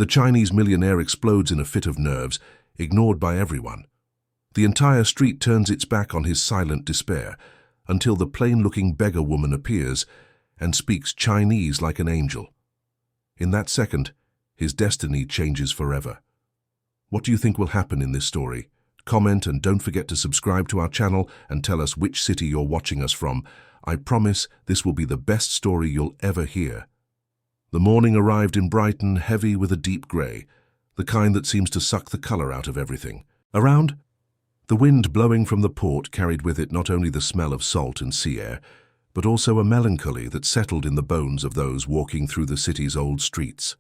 The Chinese millionaire explodes in a fit of nerves, ignored by everyone. The entire street turns its back on his silent despair, until the plain-looking beggar woman appears and speaks Chinese like an angel. In that second, his destiny changes forever. What do you think will happen in this story? Comment and don't forget to subscribe to our channel and tell us which city you're watching us from. I promise this will be the best story you'll ever hear. The morning arrived in Brighton, heavy with a deep grey, the kind that seems to suck the colour out of everything. Around, the wind blowing from the port carried with it not only the smell of salt and sea air, but also a melancholy that settled in the bones of those walking through the city's old streets.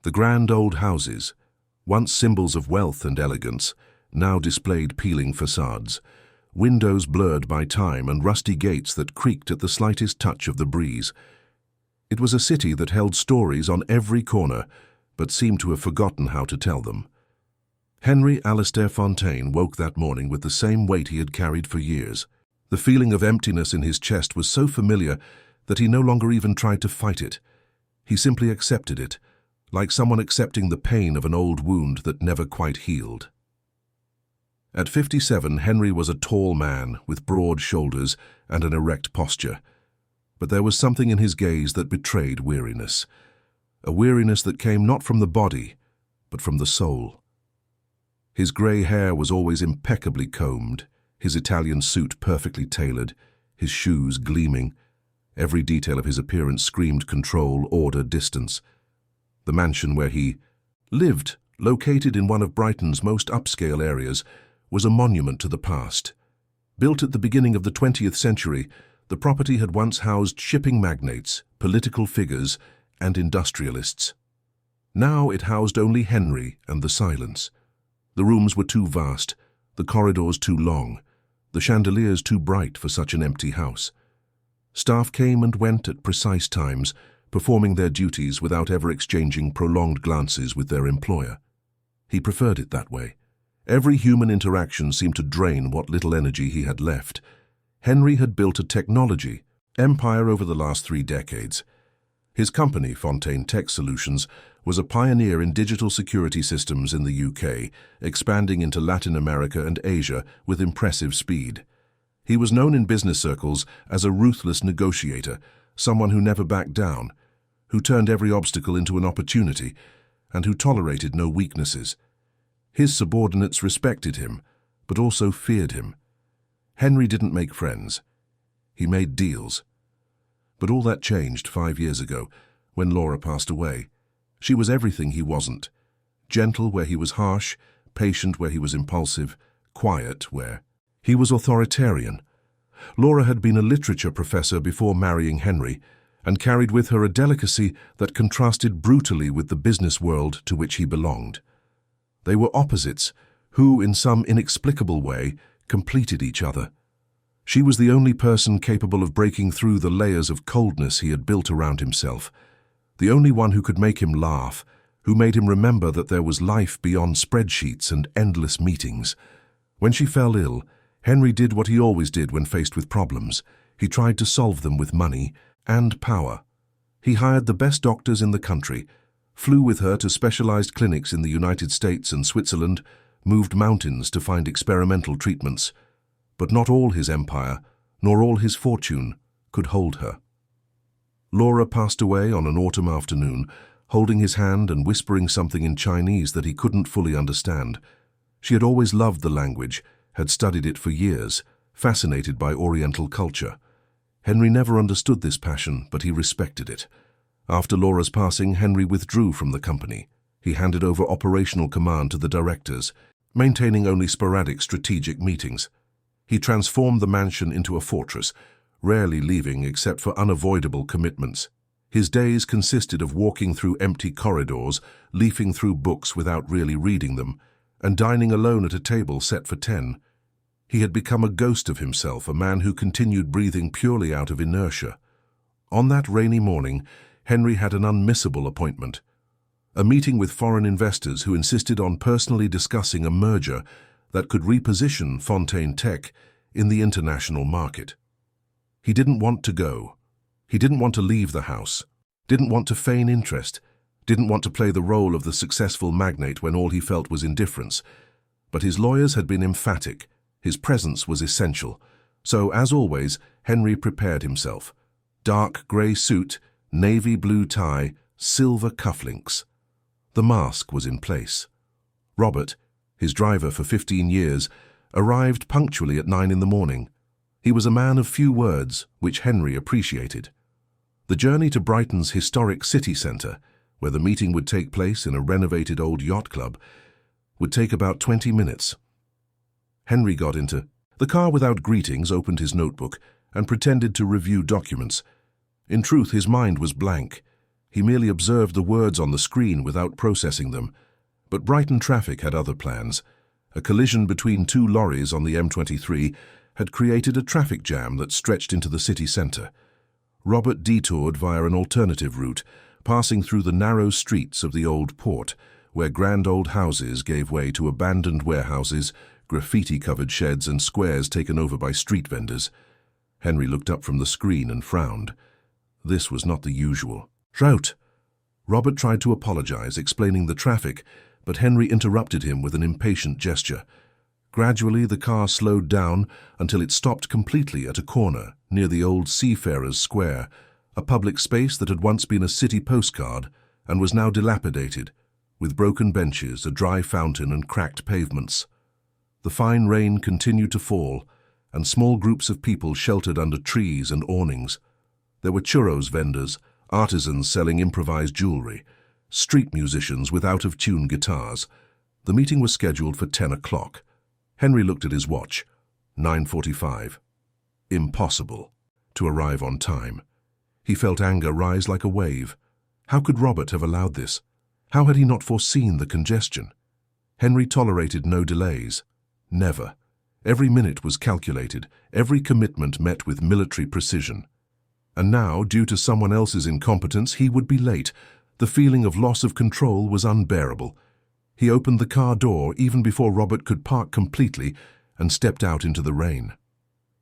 The grand old houses, once symbols of wealth and elegance, now displayed peeling facades, windows blurred by time and rusty gates that creaked at the slightest touch of the breeze. It was a city that held stories on every corner, but seemed to have forgotten how to tell them. Henry Alistair Fontaine woke that morning with the same weight he had carried for years. The feeling of emptiness in his chest was so familiar that he no longer even tried to fight it. He simply accepted it, like someone accepting the pain of an old wound that never quite healed. At 57, Henry was a tall man with broad shoulders and an erect posture. But there was something in his gaze that betrayed weariness. A weariness that came not from the body, but from the soul. His grey hair was always impeccably combed, his Italian suit perfectly tailored, his shoes gleaming. Every detail of his appearance screamed control, order, distance. The mansion where he lived, located in one of Brighton's most upscale areas, was a monument to the past. Built at the beginning of the 20th century, the property had once housed shipping magnates, political figures, and industrialists. Now it housed only Henry and the silence. The rooms were too vast, the corridors too long, the chandeliers too bright for such an empty house. Staff came and went at precise times, performing their duties without ever exchanging prolonged glances with their employer. He preferred it that way. Every human interaction seemed to drain what little energy he had left. Henry had built a technology empire over the last 3 decades. His company, Fontaine Tech Solutions, was a pioneer in digital security systems in the UK, expanding into Latin America and Asia with impressive speed. He was known in business circles as a ruthless negotiator, someone who never backed down, who turned every obstacle into an opportunity, and who tolerated no weaknesses. His subordinates respected him, but also feared him. Henry didn't make friends. He made deals. But all that changed 5 years ago, when Laura passed away. She was everything he wasn't. Gentle where he was harsh, patient where he was impulsive, quiet where he was authoritarian. Laura had been a literature professor before marrying Henry, and carried with her a delicacy that contrasted brutally with the business world to which he belonged. They were opposites, who, in some inexplicable way, completed each other. She was the only person capable of breaking through the layers of coldness he had built around himself, the only one who could make him laugh, who made him remember that there was life beyond spreadsheets and endless meetings. When she fell ill, Henry did what he always did when faced with problems. He tried to solve them with money and power. He hired the best doctors in the country, flew with her to specialized clinics in the United States and Switzerland, moved mountains to find experimental treatments. But not all his empire, nor all his fortune, could hold her. Laura passed away on an autumn afternoon, holding his hand and whispering something in Chinese that he couldn't fully understand. She had always loved the language, had studied it for years, fascinated by Oriental culture. Henry never understood this passion, but he respected it. After Laura's passing, Henry withdrew from the company. He handed over operational command to the directors, maintaining only sporadic strategic meetings. He transformed the mansion into a fortress, rarely leaving except for unavoidable commitments. His days consisted of walking through empty corridors, leafing through books without really reading them, and dining alone at a table set for 10. He had become a ghost of himself, a man who continued breathing purely out of inertia. On that rainy morning, Henry had an unmissable appointment. A meeting with foreign investors who insisted on personally discussing a merger that could reposition Fontaine Tech in the international market. He didn't want to go. He didn't want to leave the house, didn't want to feign interest, didn't want to play the role of the successful magnate when all he felt was indifference. But his lawyers had been emphatic. His presence was essential. So, as always, Henry prepared himself. Dark grey suit, navy blue tie, silver cufflinks. The mask was in place. Robert, his driver for 15 years, arrived punctually at 9 in the morning. He was a man of few words, which Henry appreciated. The journey to Brighton's historic city centre, where the meeting would take place in a renovated old yacht club, would take about 20 minutes. Henry got into the car without greetings, opened his notebook, and pretended to review documents. In truth, his mind was blank. He merely observed the words on the screen without processing them. But Brighton traffic had other plans. A collision between two lorries on the M23 had created a traffic jam that stretched into the city centre. Robert detoured via an alternative route, passing through the narrow streets of the old port, where grand old houses gave way to abandoned warehouses, graffiti-covered sheds and squares taken over by street vendors. Henry looked up from the screen and frowned. This was not the usual. "Trout!" Robert tried to apologize, explaining the traffic, but Henry interrupted him with an impatient gesture. Gradually, the car slowed down until it stopped completely at a corner near the old Seafarers' Square, a public space that had once been a city postcard and was now dilapidated, with broken benches, a dry fountain and cracked pavements. The fine rain continued to fall, and small groups of people sheltered under trees and awnings. There were churros vendors, artisans selling improvised jewelry, street musicians with out-of-tune guitars. The meeting was scheduled for 10 o'clock. Henry looked at his watch. 9:45. Impossible to arrive on time. He felt anger rise like a wave. How could Robert have allowed this? How had he not foreseen the congestion? Henry tolerated no delays. Never. Every minute was calculated, every commitment met with military precision. And now, due to someone else's incompetence, he would be late. The feeling of loss of control was unbearable. He opened the car door even before Robert could park completely and stepped out into the rain.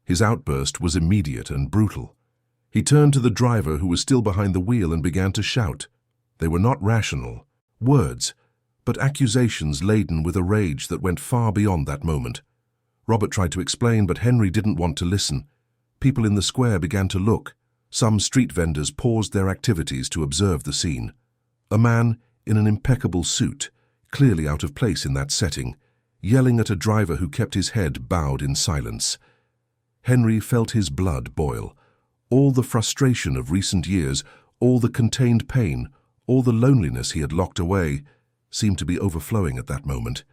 His outburst was immediate and brutal. He turned to the driver who was still behind the wheel and began to shout. They were not rational words, but accusations laden with a rage that went far beyond that moment. Robert tried to explain, but Henry didn't want to listen. People in the square began to look. Some street vendors paused their activities to observe the scene. A man in an impeccable suit, clearly out of place in that setting, yelling at a driver who kept his head bowed in silence. Henry felt his blood boil. All the frustration of recent years, all the contained pain, all the loneliness he had locked away, seemed to be overflowing at that moment.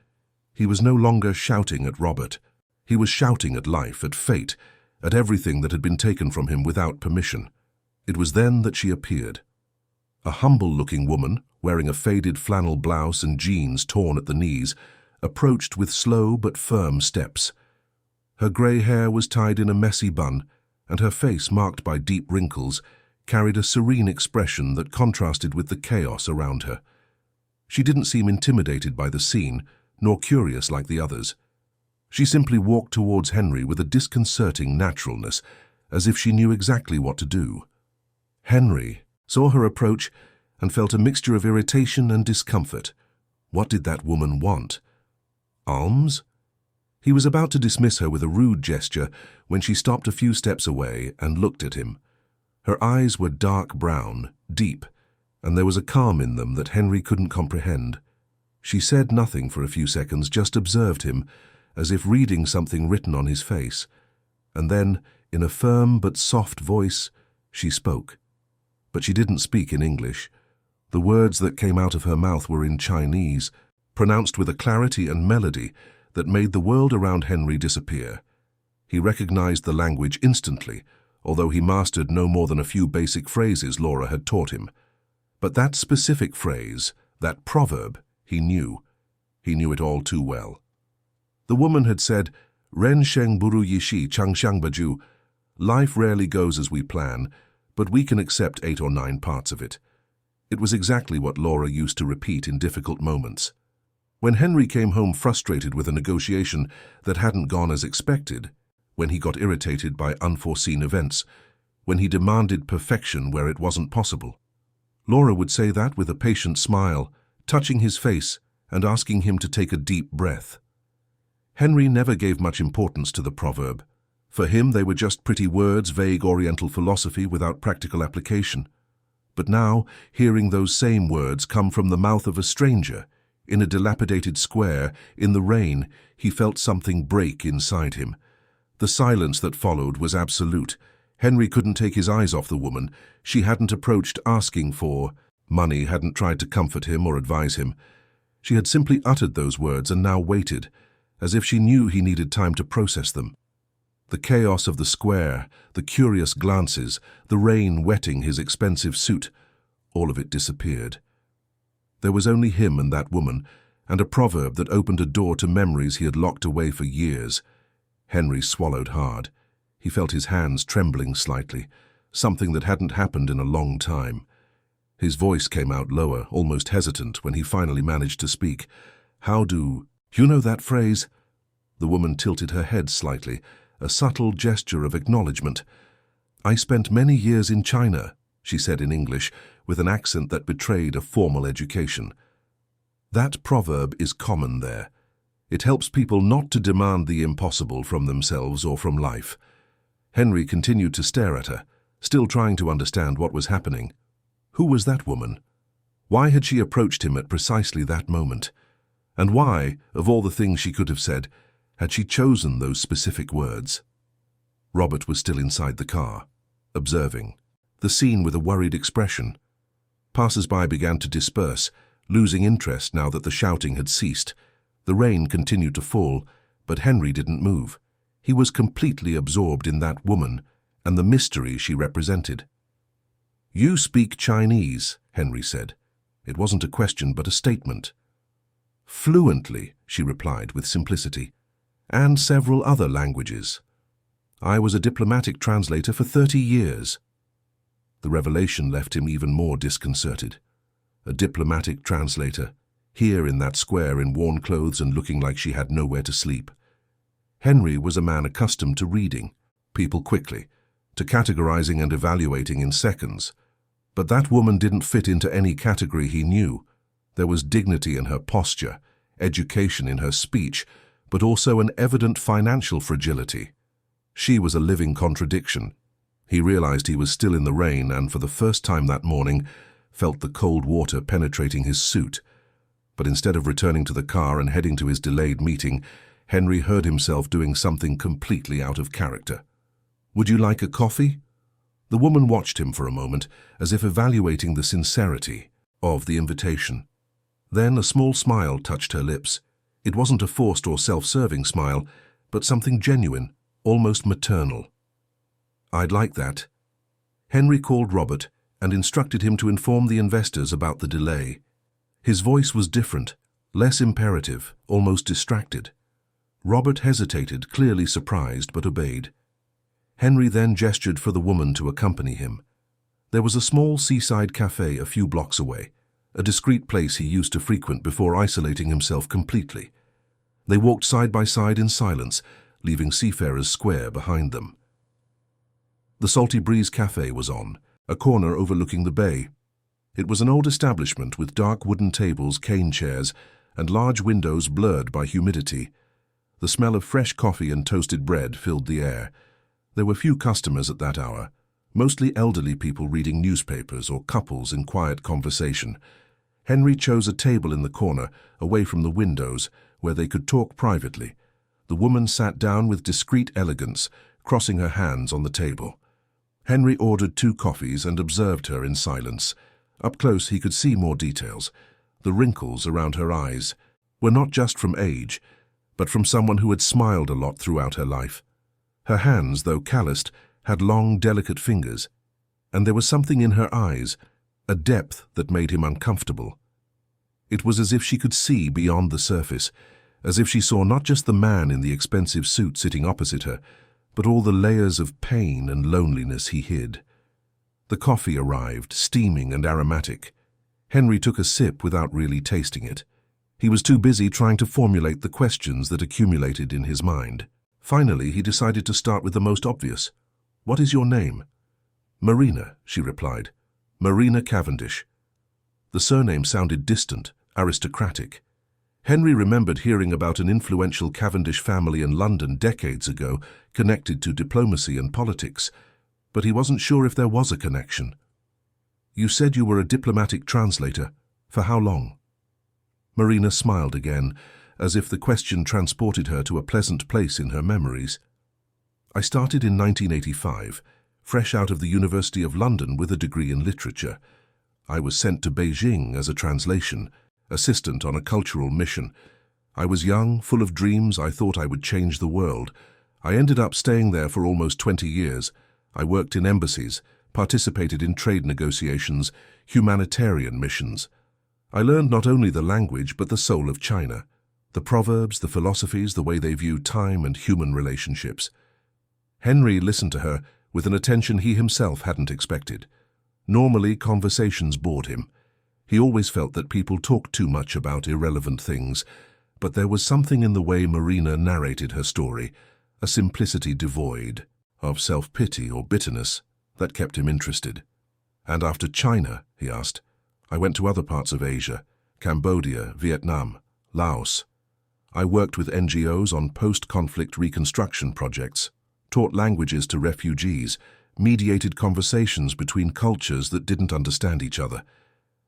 He was no longer shouting at Robert. He was shouting at life, at fate, at everything that had been taken from him without permission. It was then that she appeared. A humble-looking woman, wearing a faded flannel blouse and jeans torn at the knees, approached with slow but firm steps. Her grey hair was tied in a messy bun, and her face, marked by deep wrinkles, carried a serene expression that contrasted with the chaos around her. She didn't seem intimidated by the scene, nor curious like the others. She simply walked towards Henry with a disconcerting naturalness, as if she knew exactly what to do. Henry saw her approach and felt a mixture of irritation and discomfort. What did that woman want? Alms? He was about to dismiss her with a rude gesture when she stopped a few steps away and looked at him. Her eyes were dark brown, deep, and there was a calm in them that Henry couldn't comprehend. She said nothing for a few seconds, just observed him, as if reading something written on his face. And then, in a firm but soft voice, she spoke. But she didn't speak in English. The words that came out of her mouth were in Chinese, pronounced with a clarity and melody that made the world around Henry disappear. He recognized the language instantly, although he mastered no more than a few basic phrases Laura had taught him. But that specific phrase, that proverb, he knew. He knew it all too well. The woman had said, "Ren sheng buru yishi chang xiang baju." Life rarely goes as we plan, but we can accept 8 or 9 parts of it. It was exactly what Laura used to repeat in difficult moments. When Henry came home frustrated with a negotiation that hadn't gone as expected, when he got irritated by unforeseen events, when he demanded perfection where it wasn't possible, Laura would say that with a patient smile, touching his face and asking him to take a deep breath. Henry never gave much importance to the proverb. For him, they were just pretty words, vague Oriental philosophy without practical application. But now, hearing those same words come from the mouth of a stranger, in a dilapidated square, in the rain, he felt something break inside him. The silence that followed was absolute. Henry couldn't take his eyes off the woman. She hadn't approached asking for money, hadn't tried to comfort him or advise him. She had simply uttered those words and now waited, as if she knew he needed time to process them. The chaos of the square, the curious glances, the rain wetting his expensive suit, all of it disappeared. There was only him and that woman, and a proverb that opened a door to memories he had locked away for years. Henry swallowed hard. He felt his hands trembling slightly, something that hadn't happened in a long time. His voice came out lower, almost hesitant, when he finally managed to speak. "How do you know that phrase?" The woman tilted her head slightly, a subtle gesture of acknowledgement. "I spent many years in China," she said in English, with an accent that betrayed a formal education. That proverb is common there. It helps people not to demand the impossible from themselves or from life. Henry continued to stare at her, still trying to understand what was happening. Who was that woman? Why had she approached him at precisely that moment? And why, of all the things she could have said, had she chosen those specific words? Robert was still inside the car, observing the scene with a worried expression. Passers-by began to disperse, losing interest now that the shouting had ceased. The rain continued to fall, but Henry didn't move. He was completely absorbed in that woman and the mystery she represented. "You speak Chinese," Henry said. It wasn't a question but a statement. "Fluently," she replied with simplicity, "and several other languages. I was a diplomatic translator for 30 years. The revelation left him even more disconcerted. A diplomatic translator, here in that square in worn clothes and looking like she had nowhere to sleep. Henry was a man accustomed to reading people quickly, to categorizing and evaluating in seconds. But that woman didn't fit into any category he knew. There was dignity in her posture, education in her speech, but also an evident financial fragility. She was a living contradiction. He realized he was still in the rain and, for the first time that morning, felt the cold water penetrating his suit. But instead of returning to the car and heading to his delayed meeting, Henry heard himself doing something completely out of character. "Would you like a coffee?" The woman watched him for a moment, as if evaluating the sincerity of the invitation. Then a small smile touched her lips. It wasn't a forced or self-serving smile, but something genuine, almost maternal. "I'd like that." Henry called Robert and instructed him to inform the investors about the delay. His voice was different, less imperative, almost distracted. Robert hesitated, clearly surprised, but obeyed. Henry then gestured for the woman to accompany him. There was a small seaside cafe a few blocks away, a discreet place he used to frequent before isolating himself completely. They walked side by side in silence, leaving Seafarers Square behind them. The Salty Breeze Cafe was on, a corner overlooking the bay. It was an old establishment with dark wooden tables, cane chairs, and large windows blurred by humidity. The smell of fresh coffee and toasted bread filled the air. There were few customers at that hour, mostly elderly people reading newspapers or couples in quiet conversation. Henry chose a table in the corner, away from the windows, where they could talk privately. The woman sat down with discreet elegance, crossing her hands on the table. Henry ordered 2 coffees and observed her in silence. Up close he could see more details. The wrinkles around her eyes were not just from age, but from someone who had smiled a lot throughout her life. Her hands, though calloused, had long, delicate fingers, and there was something in her eyes, a depth that made him uncomfortable. It was as if she could see beyond the surface, as if she saw not just the man in the expensive suit sitting opposite her, but all the layers of pain and loneliness he hid. The coffee arrived, steaming and aromatic. Henry took a sip without really tasting it. He was too busy trying to formulate the questions that accumulated in his mind. Finally, he decided to start with the most obvious. "What is your name?" "Marina," she replied. "Marina Cavendish." The surname sounded distant, aristocratic. Henry remembered hearing about an influential Cavendish family in London decades ago connected to diplomacy and politics, but he wasn't sure if there was a connection. "You said you were a diplomatic translator. For how long?" Marina smiled again, as if the question transported her to a pleasant place in her memories. "I started in 1985, fresh out of the University of London with a degree in literature. I was sent to Beijing as a translation assistant on a cultural mission. I was young, full of dreams. I thought I would change the world. I ended up staying there for almost 20 years. I worked in embassies, participated in trade negotiations, humanitarian missions. I learned not only the language but the soul of China, the proverbs, the philosophies, the way they view time and human relationships." Henry listened to her with an attention he himself hadn't expected. Normally, conversations bored him. He always felt that people talked too much about irrelevant things, but there was something in the way Marina narrated her story, a simplicity devoid of self-pity or bitterness, that kept him interested. "And after China," he asked, "I went to other parts of Asia, Cambodia, Vietnam, Laos. I worked with NGOs on post-conflict reconstruction projects, taught languages to refugees, mediated conversations between cultures that didn't understand each other.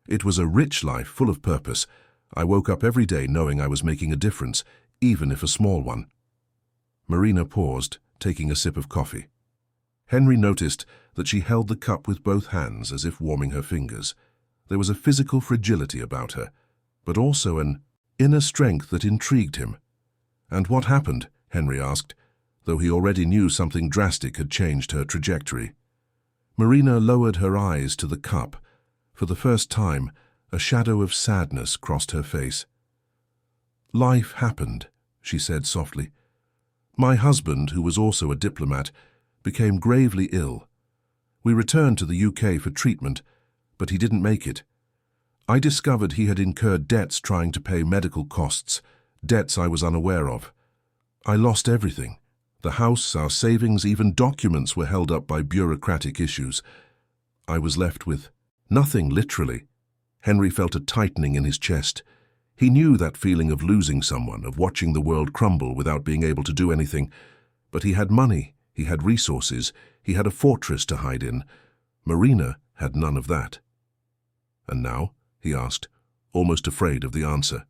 It was a rich life full of purpose. I woke up every day knowing I was making a difference, even if a small one." Marina paused, taking a sip of coffee. Henry noticed that she held the cup with both hands as if warming her fingers. There was a physical fragility about her, but also an inner strength that intrigued him. "And what happened?" Henry asked, though he already knew something drastic had changed her trajectory. Marina lowered her eyes to the cup. For the first time, a shadow of sadness crossed her face. "Life happened," she said softly. "My husband, who was also a diplomat, became gravely ill. We returned to the UK for treatment, but he didn't make it. I discovered he had incurred debts trying to pay medical costs, debts I was unaware of. I lost everything. The house, our savings, even documents were held up by bureaucratic issues. I was left with nothing, literally." Henry felt a tightening in his chest. He knew that feeling of losing someone, of watching the world crumble without being able to do anything. But he had money, he had resources, he had a fortress to hide in. Marina had none of that. "And now?" he asked, almost afraid of the answer.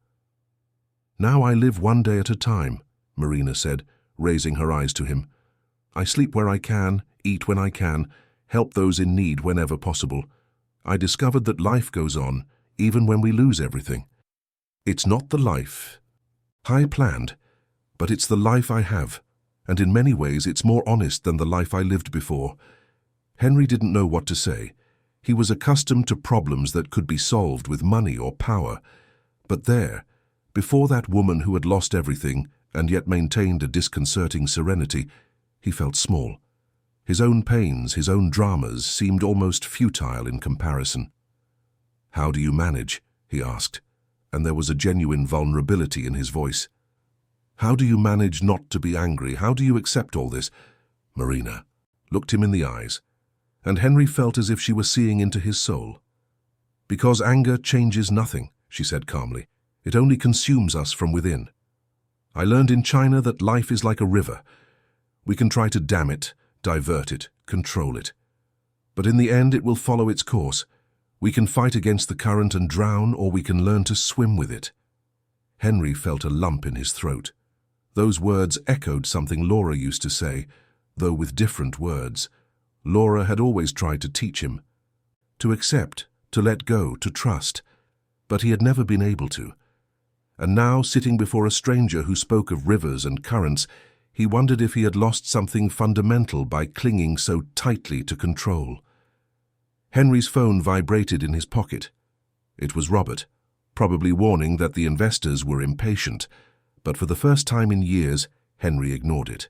"Now I live one day at a time," Marina said, raising her eyes to him. "I sleep where I can, eat when I can, help those in need whenever possible. I discovered that life goes on, even when we lose everything. It's not the life I planned, but it's the life I have, and in many ways it's more honest than the life I lived before." Henry didn't know what to say. He was accustomed to problems that could be solved with money or power. But there, before that woman who had lost everything and yet maintained a disconcerting serenity, he felt small. His own pains, his own dramas seemed almost futile in comparison. "How do you manage?" he asked, and there was a genuine vulnerability in his voice. "How do you manage not to be angry? How do you accept all this?" Marina looked him in the eyes, and Henry felt as if she were seeing into his soul. "Because anger changes nothing," she said calmly. "It only consumes us from within. I learned in China that life is like a river. We can try to dam it, divert it, control it. But in the end it will follow its course. We can fight against the current and drown, or we can learn to swim with it." Henry felt a lump in his throat. Those words echoed something Laura used to say, though with different words. Laura had always tried to teach him. To accept, to let go, to trust. But he had never been able to. And now, sitting before a stranger who spoke of rivers and currents, he wondered if he had lost something fundamental by clinging so tightly to control. Henry's phone vibrated in his pocket. It was Robert, probably warning that the investors were impatient, but for the first time in years, Henry ignored it.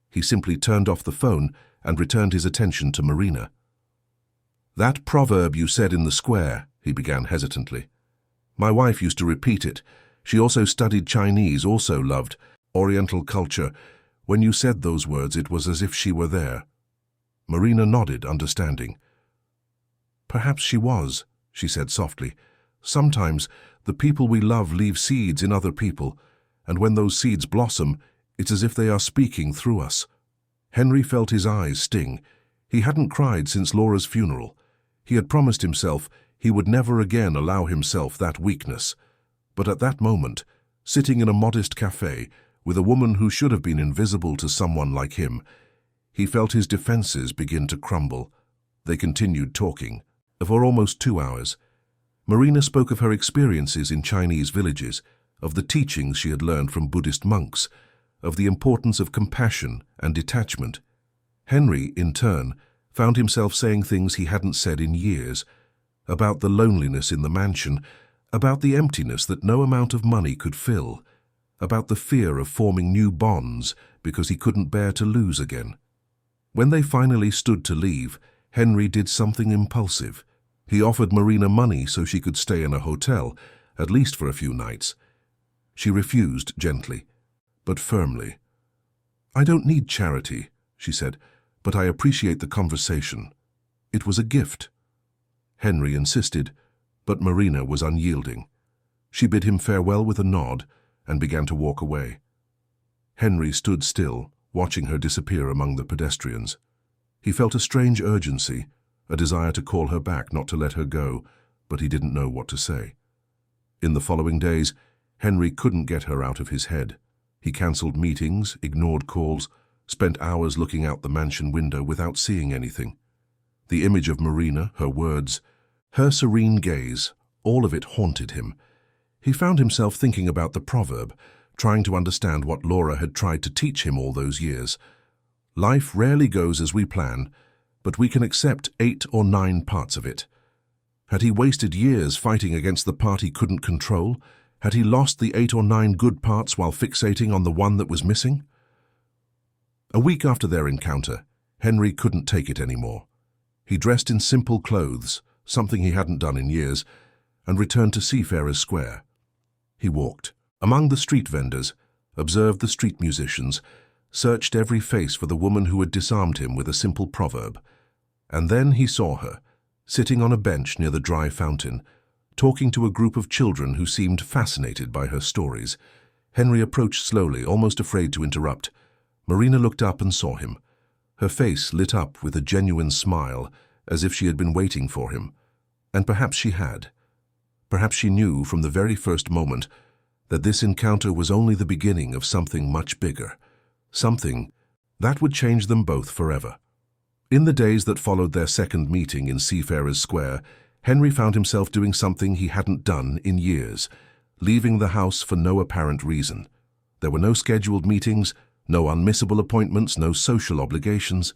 He simply turned off the phone and returned his attention to Marina. "That proverb you said in the square," he began hesitantly. "My wife used to repeat it. She also studied Chinese, also loved Oriental culture. When you said those words, it was as if she were there." Marina nodded, understanding. "Perhaps she was," she said softly, Sometimes the people we love leave seeds in other people, and when those seeds blossom, it's as if they are speaking through us. Henry felt his eyes sting. He hadn't cried since Laura's funeral. He had promised himself he would never again allow himself that weakness. But at that moment, sitting in a modest cafe with a woman who should have been invisible to someone like him, he felt his defenses begin to crumble. They continued talking for almost 2 hours. Marina spoke of her experiences in Chinese villages, of the teachings she had learned from Buddhist monks, of the importance of compassion and detachment. Henry, in turn, found himself saying things he hadn't said in years, about the loneliness in the mansion, about the emptiness that no amount of money could fill, about the fear of forming new bonds because he couldn't bear to lose again. When they finally stood to leave, Henry did something impulsive. He offered Marina money so she could stay in a hotel, at least for a few nights. She refused gently, but firmly. "I don't need charity," she said, "but I appreciate the conversation. It was a gift." Henry insisted, but Marina was unyielding. She bid him farewell with a nod and began to walk away. Henry stood still, watching her disappear among the pedestrians. He felt a strange urgency, a desire to call her back, not to let her go, but he didn't know what to say. In the following days, Henry couldn't get her out of his head. He cancelled meetings, ignored calls, spent hours looking out the mansion window without seeing anything. The image of Marina, her words, her serene gaze, all of it haunted him. He found himself thinking about the proverb, trying to understand what Laura had tried to teach him all those years. Life rarely goes as we plan, but we can accept 8 or 9 parts of it. Had he wasted years fighting against the part he couldn't control? Had he lost the 8 or 9 good parts while fixating on the one that was missing? A week after their encounter, Henry couldn't take it anymore. He dressed in simple clothes, something he hadn't done in years, and returned to Seafarers Square. He walked among the street vendors, observed the street musicians, searched every face for the woman who had disarmed him with a simple proverb. And then he saw her, sitting on a bench near the dry fountain, talking to a group of children who seemed fascinated by her stories. Henry approached slowly, almost afraid to interrupt. Marina looked up and saw him. Her face lit up with a genuine smile, as if she had been waiting for him. And perhaps she had. Perhaps she knew from the very first moment that this encounter was only the beginning of something much bigger, something that would change them both forever. In the days that followed their second meeting in Seafarers Square, Henry found himself doing something he hadn't done in years, leaving the house for no apparent reason. There were no scheduled meetings, no unmissable appointments, no social obligations,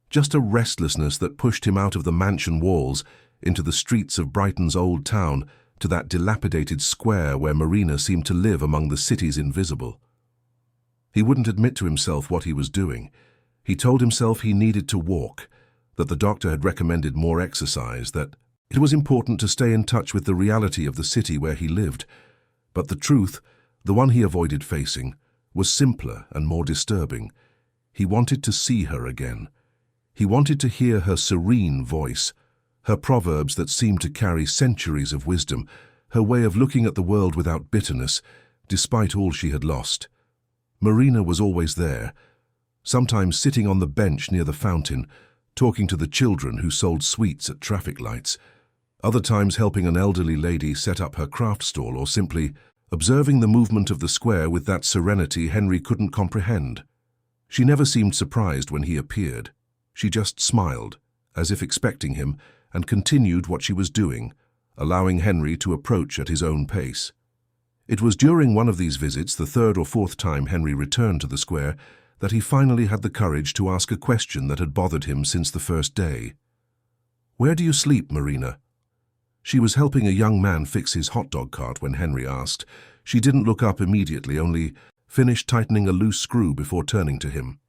just a restlessness that pushed him out of the mansion walls into the streets of Brighton's old town, to that dilapidated square where Marina seemed to live among the city's invisible. He wouldn't admit to himself what he was doing. He told himself he needed to walk, that the doctor had recommended more exercise, that it was important to stay in touch with the reality of the city where he lived. But the truth, the one he avoided facing, was simpler and more disturbing. He wanted to see her again. He wanted to hear her serene voice, her proverbs that seemed to carry centuries of wisdom, her way of looking at the world without bitterness, despite all she had lost. Marina was always there, sometimes sitting on the bench near the fountain, talking to the children who sold sweets at traffic lights, other times helping an elderly lady set up her craft stall, or simply observing the movement of the square with that serenity Henry couldn't comprehend. She never seemed surprised when he appeared. She just smiled, as if expecting him, and continued what she was doing, allowing Henry to approach at his own pace. It was during one of these visits, the 3rd or 4th time Henry returned to the square, that he finally had the courage to ask a question that had bothered him since the first day. "Where do you sleep, Marina?" She was helping a young man fix his hot dog cart when Henry asked. She didn't look up immediately, only finished tightening a loose screw before turning to him.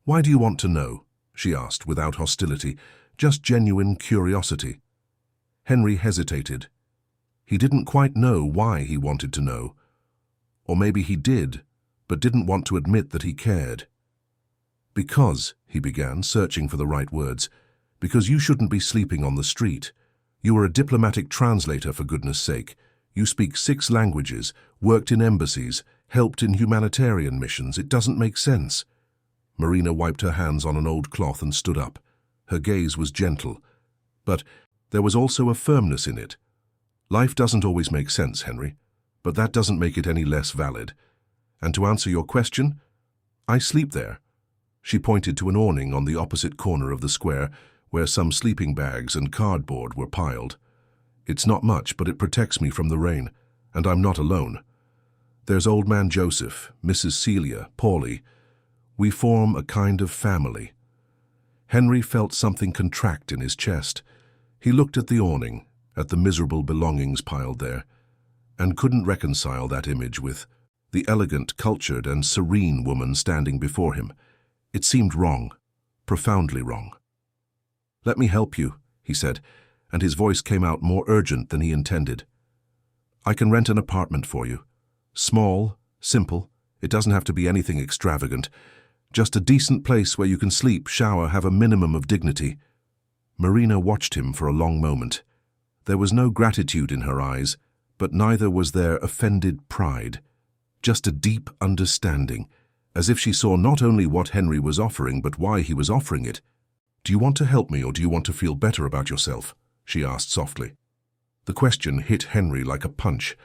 "Why do you want to know?" she asked, without hostility, just genuine curiosity. Henry hesitated. He didn't quite know why he wanted to know. Or maybe he did, but didn't want to admit that he cared. "Because," he began, searching for the right words, "because you shouldn't be sleeping on the street. You are a diplomatic translator, for goodness sake. You speak 6 languages, worked in embassies, helped in humanitarian missions. It doesn't make sense." Marina wiped her hands on an old cloth and stood up. Her gaze was gentle, but there was also a firmness in it. "Life doesn't always make sense, Henry, but that doesn't make it any less valid. And to answer your question, I sleep there." She pointed to an awning on the opposite corner of the square where some sleeping bags and cardboard were piled. "It's not much, but it protects me from the rain, and I'm not alone. There's old man Joseph, Mrs. Celia, Paulie. We form a kind of family." Henry felt something contract in his chest. He looked at the awning, at the miserable belongings piled there, and couldn't reconcile that image with the elegant, cultured, and serene woman standing before him. It seemed wrong, profoundly wrong. "Let me help you," he said, and his voice came out more urgent than he intended. "I can rent an apartment for you. Small, simple, it doesn't have to be anything extravagant. Just a decent place where you can sleep, shower, have a minimum of dignity." Marina watched him for a long moment. There was no gratitude in her eyes, but neither was there offended pride. Just a deep understanding, as if she saw not only what Henry was offering, but why he was offering it. "Do you want to help me, or do you want to feel better about yourself?" she asked softly. The question hit Henry like a punch.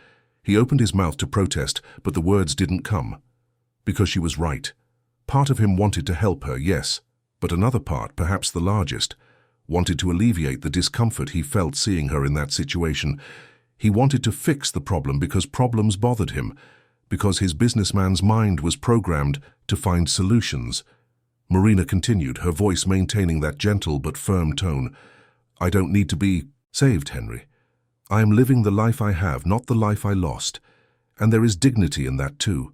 He opened his mouth to protest, but the words didn't come. Because she was right. Part of him wanted to help her, yes, but another part, perhaps the largest, wanted to alleviate the discomfort he felt seeing her in that situation. He wanted to fix the problem because problems bothered him, because his businessman's mind was programmed to find solutions. Marina continued, her voice maintaining that gentle but firm tone. "I don't need to be saved, Henry. I am living the life I have, not the life I lost, and there is dignity in that too.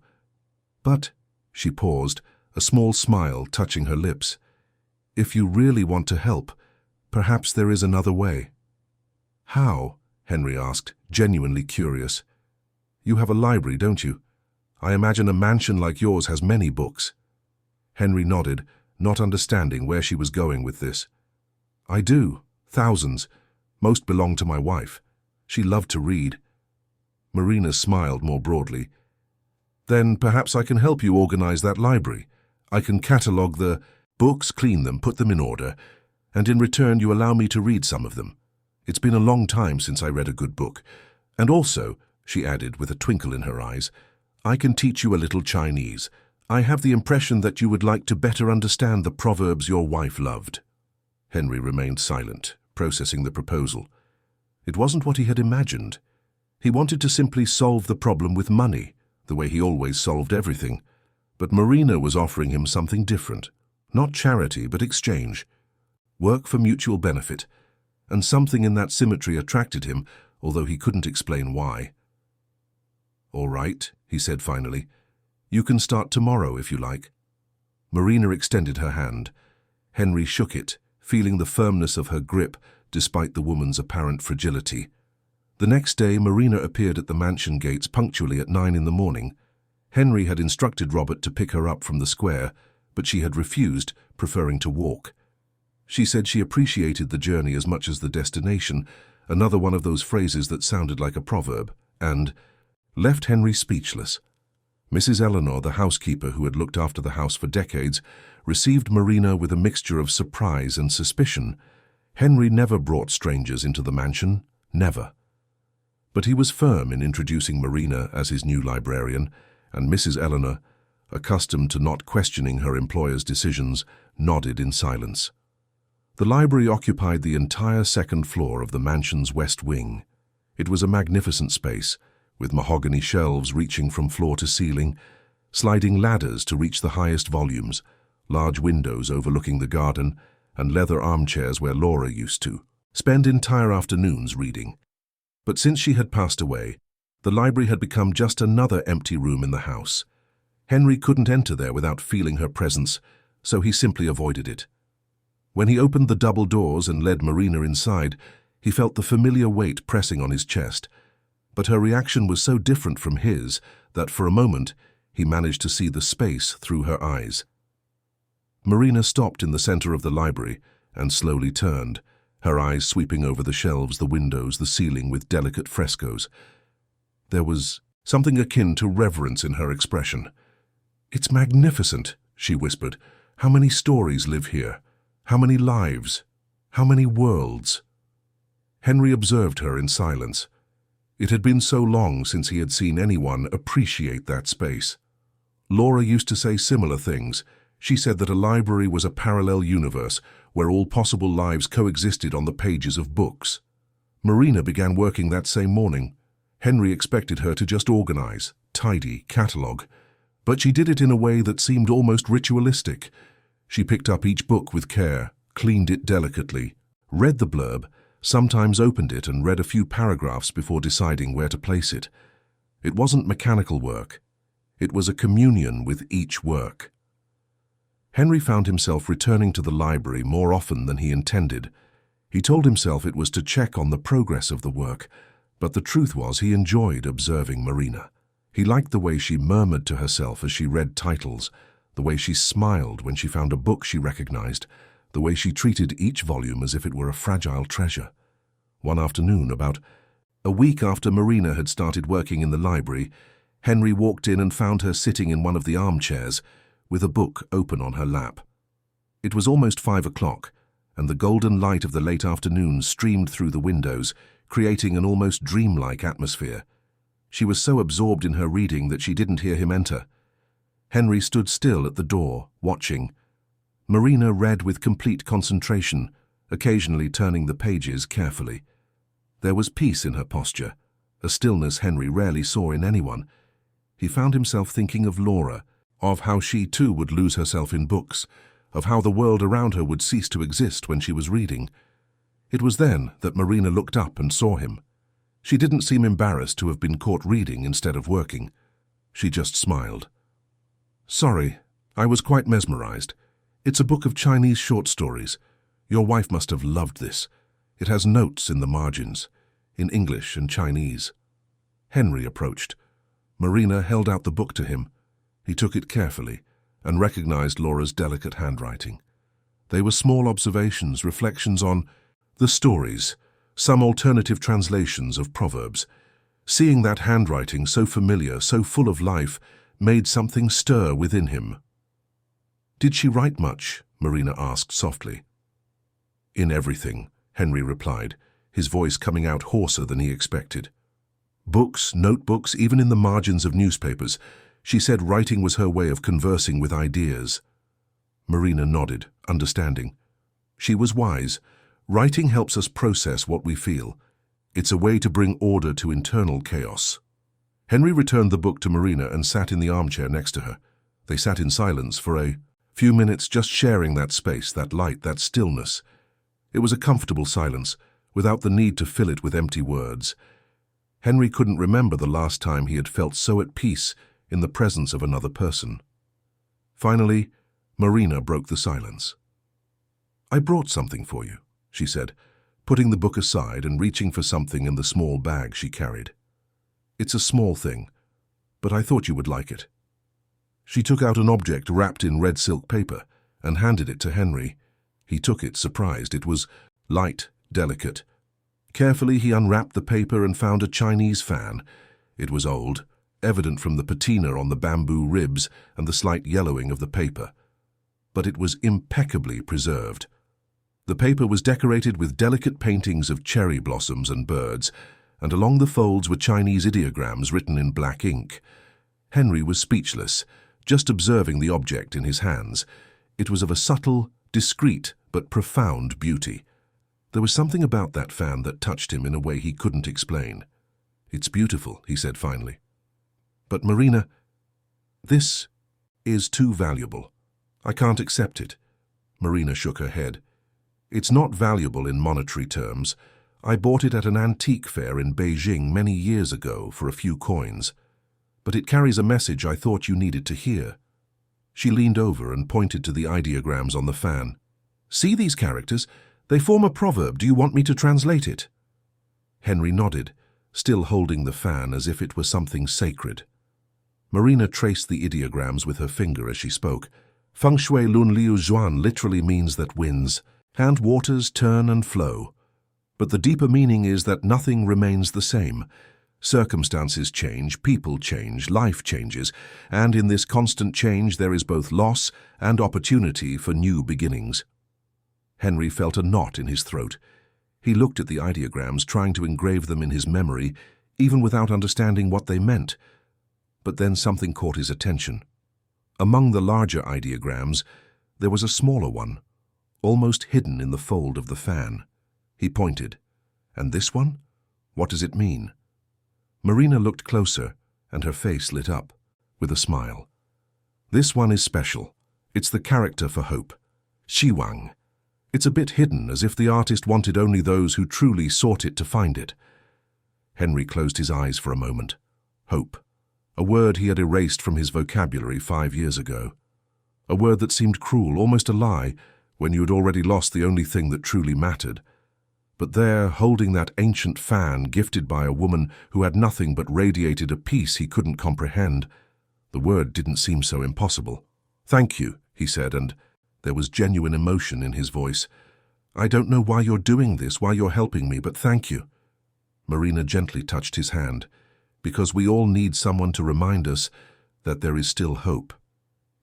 But," she paused, a small smile touching her lips, "if you really want to help, perhaps there is another way." "How?" Henry asked, genuinely curious. "You have a library, don't you? I imagine a mansion like yours has many books." Henry nodded, not understanding where she was going with this. "I do. Thousands. Most belong to my wife. She loved to read." Marina smiled more broadly. "Then perhaps I can help you organize that library. I can catalogue the books, clean them, put them in order, and in return you allow me to read some of them. It's been a long time since I read a good book. And also," she added with a twinkle in her eyes, "I can teach you a little Chinese. I have the impression that you would like to better understand the proverbs your wife loved." Henry remained silent, processing the proposal. It wasn't what he had imagined. He wanted to simply solve the problem with money, the way he always solved everything. But Marina was offering him something different. Not charity, but exchange. Work for mutual benefit. And something in that symmetry attracted him, although he couldn't explain why. "All right," he said finally. "You can start tomorrow if you like." Marina extended her hand. Henry shook it, feeling the firmness of her grip despite the woman's apparent fragility. The next day, Marina appeared at the mansion gates punctually at 9 in the morning. Henry had instructed Robert to pick her up from the square, but she had refused, preferring to walk. She said she appreciated the journey as much as the destination, another one of those phrases that sounded like a proverb, and left Henry speechless. Mrs. Eleanor, the housekeeper who had looked after the house for decades, received Marina with a mixture of surprise and suspicion. Henry never brought strangers into the mansion, never. But he was firm in introducing Marina as his new librarian, and Mrs. Eleanor, accustomed to not questioning her employer's decisions, nodded in silence. The library occupied the entire second floor of the mansion's west wing. It was a magnificent space, with mahogany shelves reaching from floor to ceiling, sliding ladders to reach the highest volumes, large windows overlooking the garden, and leather armchairs where Laura used to spend entire afternoons reading. But since she had passed away, the library had become just another empty room in the house. Henry couldn't enter there without feeling her presence, so he simply avoided it. When he opened the double doors and led Marina inside, he felt the familiar weight pressing on his chest. But her reaction was so different from his that for a moment he managed to see the space through her eyes. Marina stopped in the center of the library and slowly turned, her eyes sweeping over the shelves, the windows, the ceiling with delicate frescoes. There was something akin to reverence in her expression. "It's magnificent," she whispered. "How many stories live here? How many lives? How many worlds?" Henry observed her in silence. It had been so long since he had seen anyone appreciate that space. Laura used to say similar things. She said that a library was a parallel universe where all possible lives coexisted on the pages of books. Marina began working that same morning. Henry expected her to just organize, tidy, catalogue. But she did it in a way that seemed almost ritualistic. She picked up each book with care, cleaned it delicately, read the blurb, sometimes opened it and read a few paragraphs before deciding where to place it. It wasn't mechanical work. It was a communion with each work. Henry found himself returning to the library more often than he intended. He told himself it was to check on the progress of the work, but the truth was he enjoyed observing Marina. He liked the way she murmured to herself as she read titles, the way she smiled when she found a book she recognized, the way she treated each volume as if it were a fragile treasure. One afternoon, about a week after Marina had started working in the library, Henry walked in and found her sitting in one of the armchairs, with a book open on her lap. It was almost 5 o'clock, and the golden light of the late afternoon streamed through the windows, creating an almost dreamlike atmosphere. She was so absorbed in her reading that she didn't hear him enter. Henry stood still at the door, watching. Marina read with complete concentration, occasionally turning the pages carefully. There was peace in her posture, a stillness Henry rarely saw in anyone. He found himself thinking of Laura, of how she too would lose herself in books, of how the world around her would cease to exist when she was reading. It was then that Marina looked up and saw him. She didn't seem embarrassed to have been caught reading instead of working. She just smiled. "Sorry, I was quite mesmerized. It's a book of Chinese short stories. Your wife must have loved this. It has notes in the margins, in English and Chinese." Henry approached. Marina held out the book to him. He took it carefully and recognized Laura's delicate handwriting. They were small observations, reflections on the stories, some alternative translations of proverbs. Seeing that handwriting so familiar, so full of life, made something stir within him. "Did she write much?" Marina asked softly. "In everything," Henry replied, his voice coming out hoarser than he expected. "Books, notebooks, even in the margins of newspapers. She said writing was her way of conversing with ideas." Marina nodded, understanding. She was wise. Writing helps us process what we feel. It's a way to bring order to internal chaos. Henry returned the book to Marina and sat in the armchair next to her. They sat in silence for a few minutes, just sharing that space, that light, that stillness. It was a comfortable silence, without the need to fill it with empty words. Henry couldn't remember the last time he had felt so at peace in the presence of another person. Finally, Marina broke the silence. "I brought something for you," she said, putting the book aside and reaching for something in the small bag she carried. "It's a small thing, but I thought you would like it." She took out an object wrapped in red silk paper and handed it to Henry. He took it, surprised. It was light, delicate. Carefully, he unwrapped the paper and found a Chinese fan. It was old, evident from the patina on the bamboo ribs and the slight yellowing of the paper. But it was impeccably preserved. The paper was decorated with delicate paintings of cherry blossoms and birds, and along the folds were Chinese ideograms written in black ink. Henry was speechless, just observing the object in his hands. It was of a subtle, discreet, but profound beauty. There was something about that fan that touched him in a way he couldn't explain. "It's beautiful," he said finally. "But Marina, this is too valuable. I can't accept it." Marina shook her head. "It's not valuable in monetary terms. I bought it at an antique fair in Beijing many years ago for a few coins. But it carries a message I thought you needed to hear." She leaned over and pointed to the ideograms on the fan. "See these characters? They form a proverb. Do you want me to translate it?" Henry nodded, still holding the fan as if it were something sacred. Marina traced the ideograms with her finger as she spoke. "Feng Shui Lun Liu Zhuan" literally means that wins. And waters turn and flow. But the deeper meaning is that nothing remains the same. Circumstances change, people change, life changes, and in this constant change there is both loss and opportunity for new beginnings. Henry felt a knot in his throat. He looked at the ideograms, trying to engrave them in his memory, even without understanding what they meant. But then something caught his attention. Among the larger ideograms, there was a smaller one, almost hidden in the fold of the fan. He pointed. "And this one? What does it mean?" Marina looked closer, and her face lit up, with a smile. "This one is special. It's the character for hope. Shiwang. It's a bit hidden, as if the artist wanted only those who truly sought it to find it." Henry closed his eyes for a moment. Hope. A word he had erased from his vocabulary 5 years ago. A word that seemed cruel, almost a lie, when you had already lost the only thing that truly mattered. But there, holding that ancient fan gifted by a woman who had nothing but radiated a peace he couldn't comprehend, the word didn't seem so impossible. "Thank you," he said, and there was genuine emotion in his voice. "I don't know why you're doing this, why you're helping me, but thank you." Marina gently touched his hand, because we all need someone to remind us that there is still hope,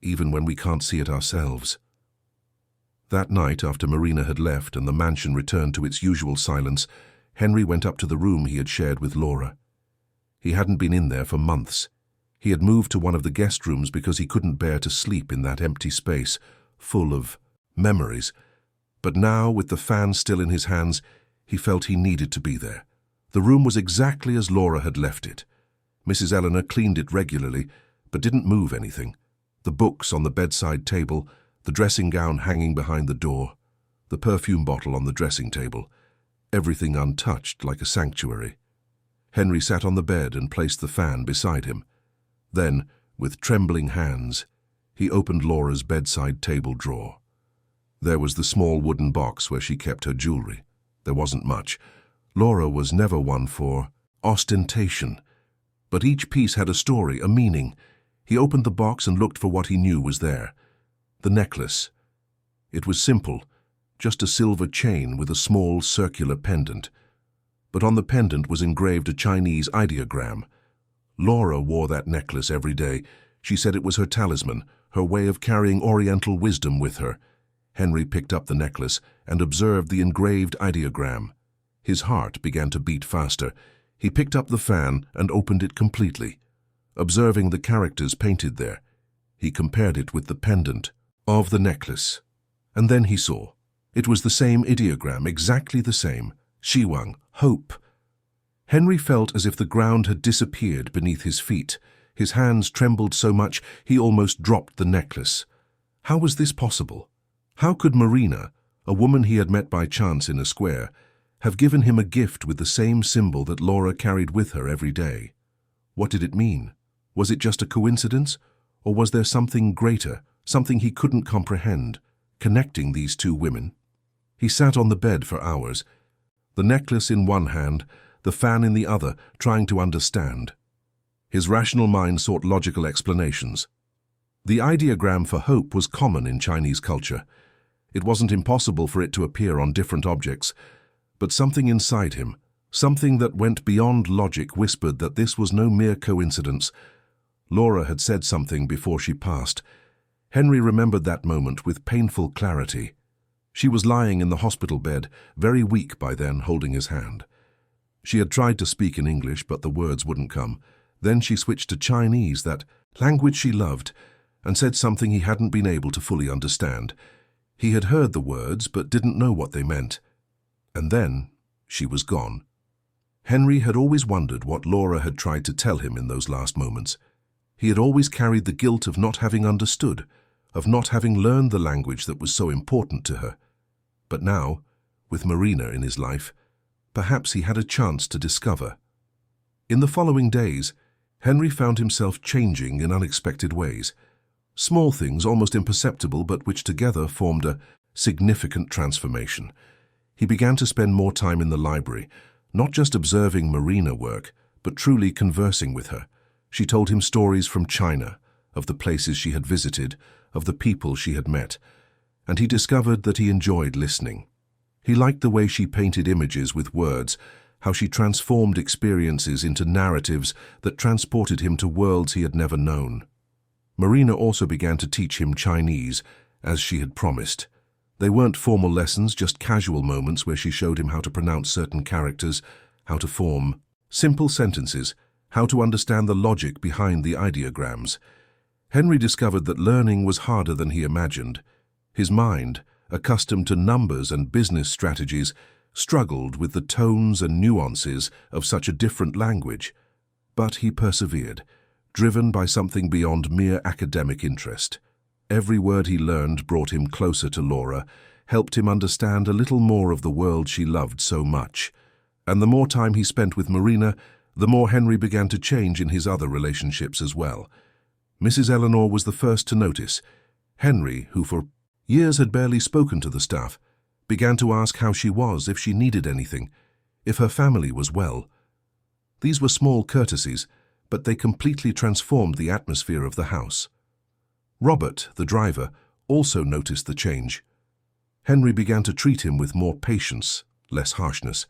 even when we can't see it ourselves. That night, after Marina had left and the mansion returned to its usual silence, Henry went up to the room he had shared with Laura. He hadn't been in there for months. He had moved to one of the guest rooms because he couldn't bear to sleep in that empty space, full of memories. But now, with the fan still in his hands, he felt he needed to be there. The room was exactly as Laura had left it. Mrs. Eleanor cleaned it regularly, but didn't move anything. The books on the bedside table, the dressing gown hanging behind the door, the perfume bottle on the dressing table, everything untouched like a sanctuary. Henry sat on the bed and placed the fan beside him. Then, with trembling hands, he opened Laura's bedside table drawer. There was the small wooden box where she kept her jewelry. There wasn't much. Laura was never one for ostentation. But each piece had a story, a meaning. He opened the box and looked for what he knew was there. The necklace. It was simple, just a silver chain with a small circular pendant. But on the pendant was engraved a Chinese ideogram. Laura wore that necklace every day. She said it was her talisman, her way of carrying Oriental wisdom with her. Henry picked up the necklace and observed the engraved ideogram. His heart began to beat faster. He picked up the fan and opened it completely. Observing the characters painted there, he compared it with the pendant of the necklace. And then he saw. It was the same ideogram, exactly the same. Shiwang, hope. Henry felt as if the ground had disappeared beneath his feet. His hands trembled so much he almost dropped the necklace. How was this possible? How could Marina, a woman he had met by chance in a square, have given him a gift with the same symbol that Laura carried with her every day? What did it mean? Was it just a coincidence? Or was there something greater, something he couldn't comprehend, connecting these two women? He sat on the bed for hours, the necklace in one hand, the fan in the other, trying to understand. His rational mind sought logical explanations. The ideogram for hope was common in Chinese culture. It wasn't impossible for it to appear on different objects, but something inside him, something that went beyond logic, whispered that this was no mere coincidence. Laura had said something before she passed. Henry remembered that moment with painful clarity. She was lying in the hospital bed, very weak by then, holding his hand. She had tried to speak in English, but the words wouldn't come. Then she switched to Chinese, that language she loved, and said something he hadn't been able to fully understand. He had heard the words, but didn't know what they meant. And then she was gone. Henry had always wondered what Laura had tried to tell him in those last moments. He had always carried the guilt of not having understood, of not having learned the language that was so important to her. But now, with Marina in his life, perhaps he had a chance to discover. In the following days, Henry found himself changing in unexpected ways. Small things, almost imperceptible, but which together formed a significant transformation. He began to spend more time in the library, not just observing Marina work, but truly conversing with her. She told him stories from China, of the places she had visited, of the people she had met. and he discovered that he enjoyed listening. He liked the way she painted images with words, how she transformed experiences into narratives that transported him to worlds he had never known. Marina also began to teach him Chinese, as she had promised. They weren't formal lessons, just casual moments where she showed him how to pronounce certain characters, how to form simple sentences, how to understand the logic behind the ideograms. Henry discovered that learning was harder than he imagined. His mind, accustomed to numbers and business strategies, struggled with the tones and nuances of such a different language. But he persevered, driven by something beyond mere academic interest. Every word he learned brought him closer to Laura, helped him understand a little more of the world she loved so much. And the more time he spent with Marina, the more Henry began to change in his other relationships as well. Mrs. Eleanor was the first to notice. Henry, who for years had barely spoken to the staff, began to ask how she was, if she needed anything, if her family was well. These were small courtesies, but they completely transformed the atmosphere of the house. Robert, the driver, also noticed the change. Henry began to treat him with more patience, less harshness.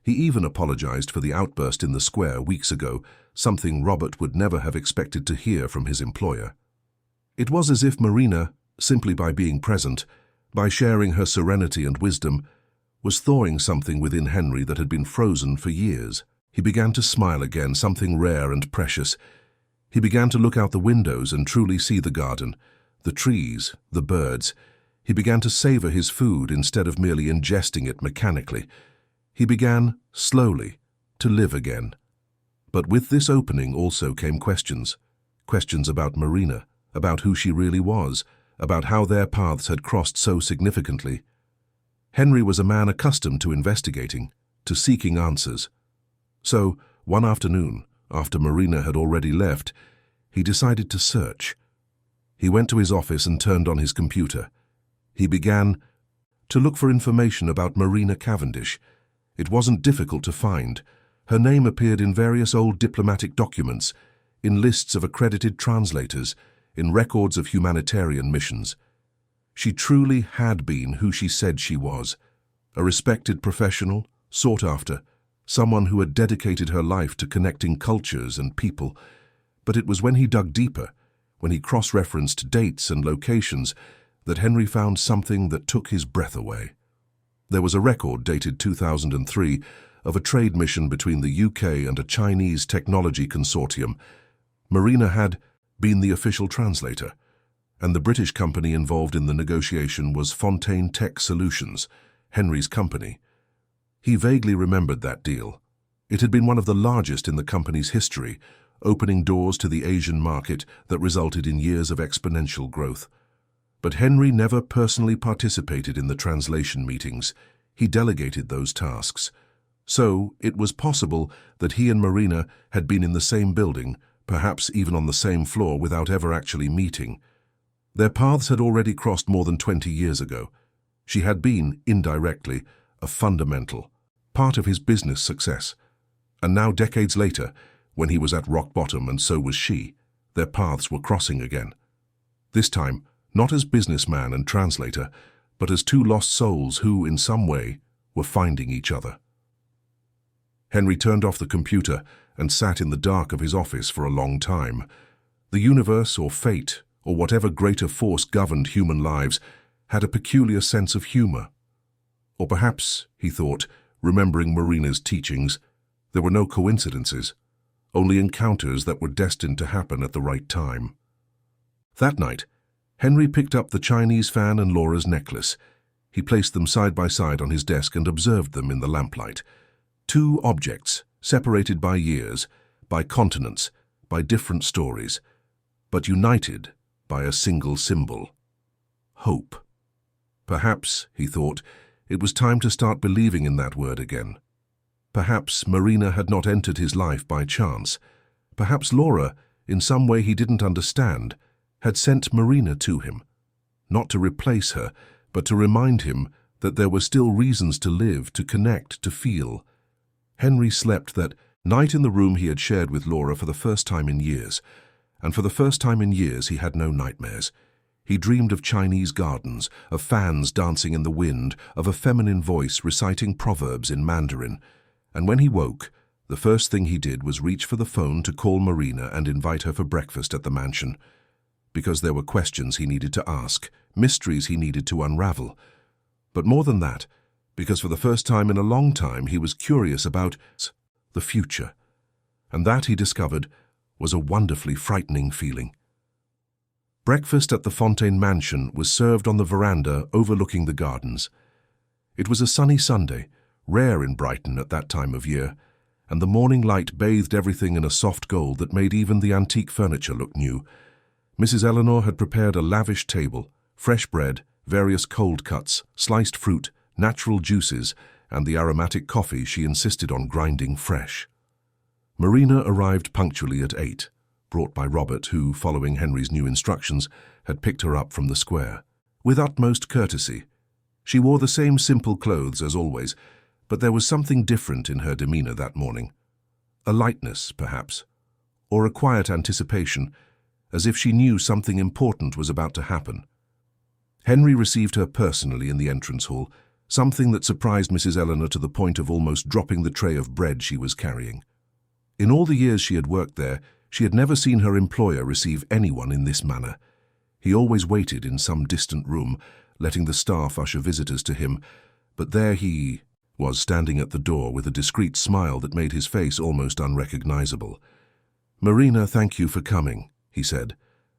He even apologized for the outburst in the square weeks ago, something Robert would never have expected to hear from his employer. It was as if Marina, simply by being present, by sharing her serenity and wisdom, was thawing something within Henry that had been frozen for years. He began to smile again, something rare and precious. He began to look out the windows and truly see the garden, the trees, the birds. He began to savor his food instead of merely ingesting it mechanically. He began, slowly, to live again. But with this opening also came questions. Questions about Marina, about who she really was, about how their paths had crossed so significantly. Henry was a man accustomed to investigating, to seeking answers. So, one afternoon, after Marina had already left, he decided to search. He went to his office and turned on his computer. He began to look for information about Marina Cavendish. It wasn't difficult to find. Her name appeared in various old diplomatic documents, in lists of accredited translators, in records of humanitarian missions. She truly had been who she said she was, a respected professional, sought after, someone who had dedicated her life to connecting cultures and people. But it was when he dug deeper, when he cross-referenced dates and locations, that Henry found something that took his breath away. There was a record dated 2003 of a trade mission between the UK and a Chinese technology consortium. Marina had been the official translator, and the British company involved in the negotiation was Fontaine Tech Solutions, Henry's company. He vaguely remembered that deal. It had been one of the largest in the company's history, opening doors to the Asian market that resulted in years of exponential growth. But Henry never personally participated in the translation meetings. He delegated those tasks. So it was possible that he and Marina had been in the same building, perhaps even on the same floor, without ever actually meeting. Their paths had already crossed more than 20 years ago. She had been, indirectly, a fundamental part of his business success. And now, decades later, when he was at rock bottom and so was she, their paths were crossing again. This time, not as businessman and translator, but as two lost souls who, in some way, were finding each other. Henry turned off the computer and sat in the dark of his office for a long time. The universe, or fate, or whatever greater force governed human lives, had a peculiar sense of humor. Or perhaps, he thought, remembering Marina's teachings, there were no coincidences, only encounters that were destined to happen at the right time. That night, Henry picked up the Chinese fan and Laura's necklace. He placed them side by side on his desk and observed them in the lamplight. Two objects, separated by years, by continents, by different stories, but united by a single symbol: hope. Perhaps, he thought, it was time to start believing in that word again. Perhaps Marina had not entered his life by chance. Perhaps Laura, in some way he didn't understand, had sent Marina to him, not to replace her, but to remind him that there were still reasons to live, to connect, to feel. Henry slept that night in the room he had shared with Laura for the first time in years, and for the first time in years he had no nightmares. He dreamed of Chinese gardens, of fans dancing in the wind, of a feminine voice reciting proverbs in Mandarin. And when he woke, the first thing he did was reach for the phone to call Marina and invite her for breakfast at the mansion. Because there were questions he needed to ask, mysteries he needed to unravel. But more than that, because for the first time in a long time he was curious about the future. And that, he discovered, was a wonderfully frightening feeling. Breakfast at the Fontaine mansion was served on the veranda overlooking the gardens. It was a sunny Sunday, rare in Brighton at that time of year, and the morning light bathed everything in a soft gold that made even the antique furniture look new. Mrs. Eleanor had prepared a lavish table, fresh bread, various cold cuts, sliced fruit, natural juices, and the aromatic coffee she insisted on grinding fresh. Marina arrived punctually at 8, brought by Robert, who, following Henry's new instructions, had picked her up from the square. With utmost courtesy, she wore the same simple clothes as always, but there was something different in her demeanor that morning. A lightness, perhaps, or a quiet anticipation, as if she knew something important was about to happen. Henry received her personally in the entrance hall, something that surprised Mrs. Eleanor to the point of almost dropping the tray of bread she was carrying. In all the years she had worked there, she had never seen her employer receive anyone in this manner. He always waited in some distant room, letting the staff usher visitors to him, but there he was standing at the door with a discreet smile that made his face almost unrecognizable. "Marina, thank you for coming," he said,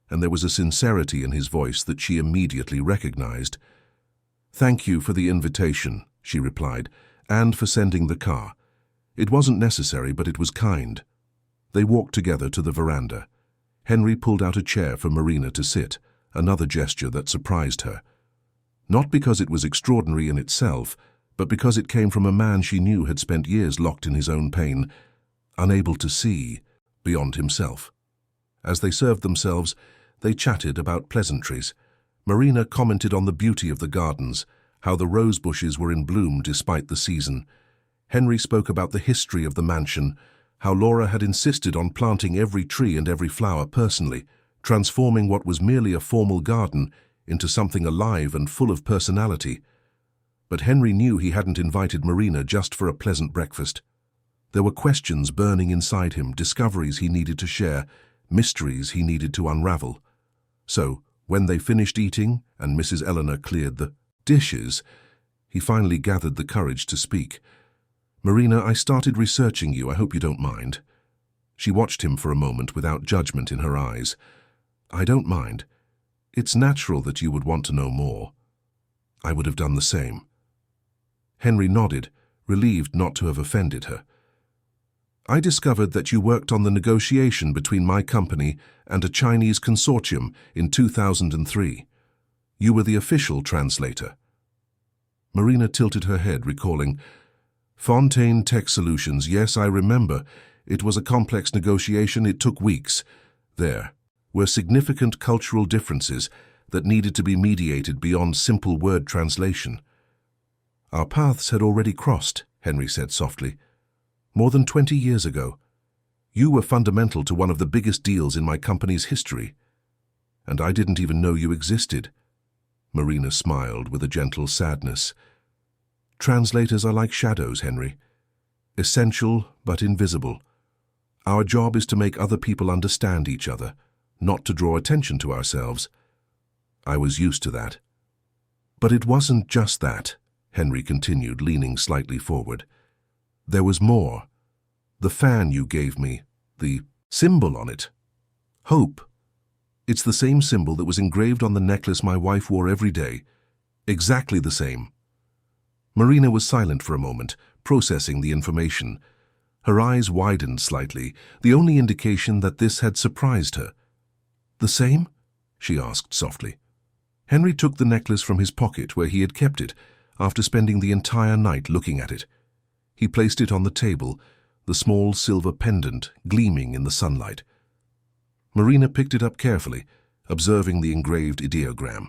and there was a sincerity in his voice that she immediately recognized. "Thank you for the invitation," she replied, "and for sending the car. It wasn't necessary, but it was kind." They walked together to the veranda. Henry pulled out a chair for Marina to sit, another gesture that surprised her. Not because it was extraordinary in itself, but because it came from a man she knew had spent years locked in his own pain, unable to see beyond himself. As they served themselves, they chatted about pleasantries. Marina commented on the beauty of the gardens, how the rose bushes were in bloom despite the season. Henry spoke about the history of the mansion, how Laura had insisted on planting every tree and every flower personally, transforming what was merely a formal garden into something alive and full of personality. But Henry knew he hadn't invited Marina just for a pleasant breakfast. There were questions burning inside him, discoveries he needed to share, mysteries he needed to unravel. So, when they finished eating and Mrs. Eleanor cleared the dishes, he finally gathered the courage to speak. "Marina, I started researching you. I hope you don't mind." She watched him for a moment without judgment in her eyes. "I don't mind. It's natural that you would want to know more. I would have done the same." Henry nodded, relieved not to have offended her. "I discovered that you worked on the negotiation between my company and a Chinese consortium in 2003. You were the official translator." Marina tilted her head, recalling, "Fontaine Tech Solutions, yes, I remember. It was a complex negotiation. It took weeks. There were significant cultural differences that needed to be mediated beyond simple word translation." "Our paths had already crossed," Henry said softly. "More than 20 years ago. You were fundamental to one of the biggest deals in my company's history. And I didn't even know you existed." Marina smiled with a gentle sadness. "Translators are like shadows, Henry. Essential but invisible. Our job is to make other people understand each other, not to draw attention to ourselves." I was used to that. "But it wasn't just that," Henry continued, leaning slightly forward. "There was more. The fan you gave me, the symbol on it. Hope. It's the same symbol that was engraved on the necklace my wife wore every day. Exactly the same." Marina was silent for a moment, processing the information. Her eyes widened slightly, the only indication that this had surprised her. "The same?" she asked softly. Henry took the necklace from his pocket where he had kept it, after spending the entire night looking at it. He placed it on the table, the small silver pendant gleaming in the sunlight. Marina picked it up carefully, observing the engraved ideogram.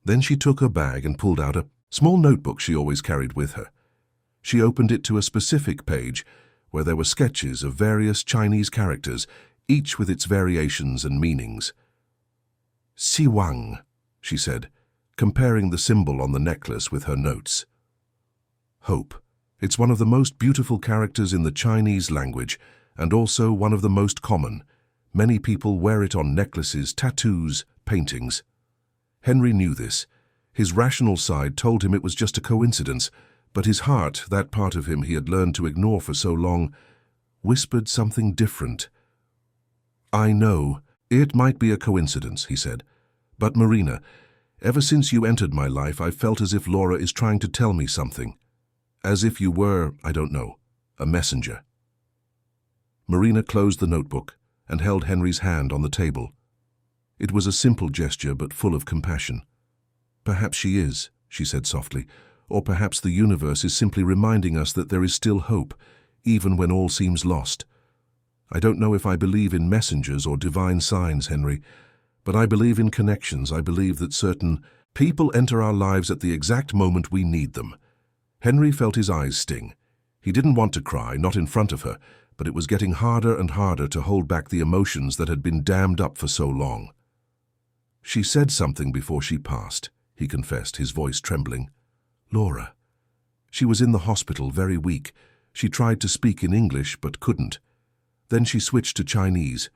Then she took her bag and pulled out a small notebook she always carried with her. She opened it to a specific page where there were sketches of various Chinese characters, each with its variations and meanings. "Si Wang," she said, comparing the symbol on the necklace with her notes. Hope. It's one of the most beautiful characters in the Chinese language, and also one of the most common. Many people wear it on necklaces, tattoos, paintings. Henry knew this. His rational side told him it was just a coincidence, but his heart, that part of him he had learned to ignore for so long, whispered something different. I know, it might be a coincidence, he said. But Marina, ever since you entered my life, I've felt as if Laura is trying to tell me something. As if you were, I don't know, a messenger. Marina closed the notebook and held Henry's hand on the table. It was a simple gesture but full of compassion. Perhaps she is, she said softly, or perhaps the universe is simply reminding us that there is still hope, even when all seems lost. I don't know if I believe in messengers or divine signs, Henry, but I believe in connections. I believe that certain people enter our lives at the exact moment we need them. Henry felt his eyes sting. He didn't want to cry, not in front of her, but it was getting harder and harder to hold back the emotions that had been dammed up for so long. She said something before she passed, he confessed, his voice trembling. Laura. She was in the hospital, very weak. She tried to speak in English, but couldn't. Then she switched to Chinese.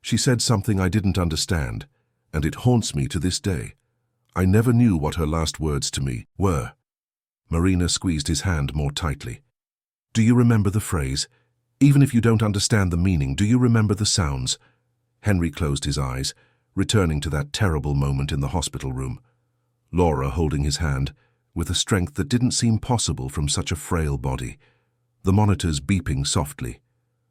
She said something I didn't understand, and it haunts me to this day. I never knew what her last words to me were. Marina squeezed his hand more tightly. Do you remember the phrase? Even if you don't understand the meaning, do you remember the sounds? Henry closed his eyes, returning to that terrible moment in the hospital room. Laura holding his hand, with a strength that didn't seem possible from such a frail body. The monitors beeping softly.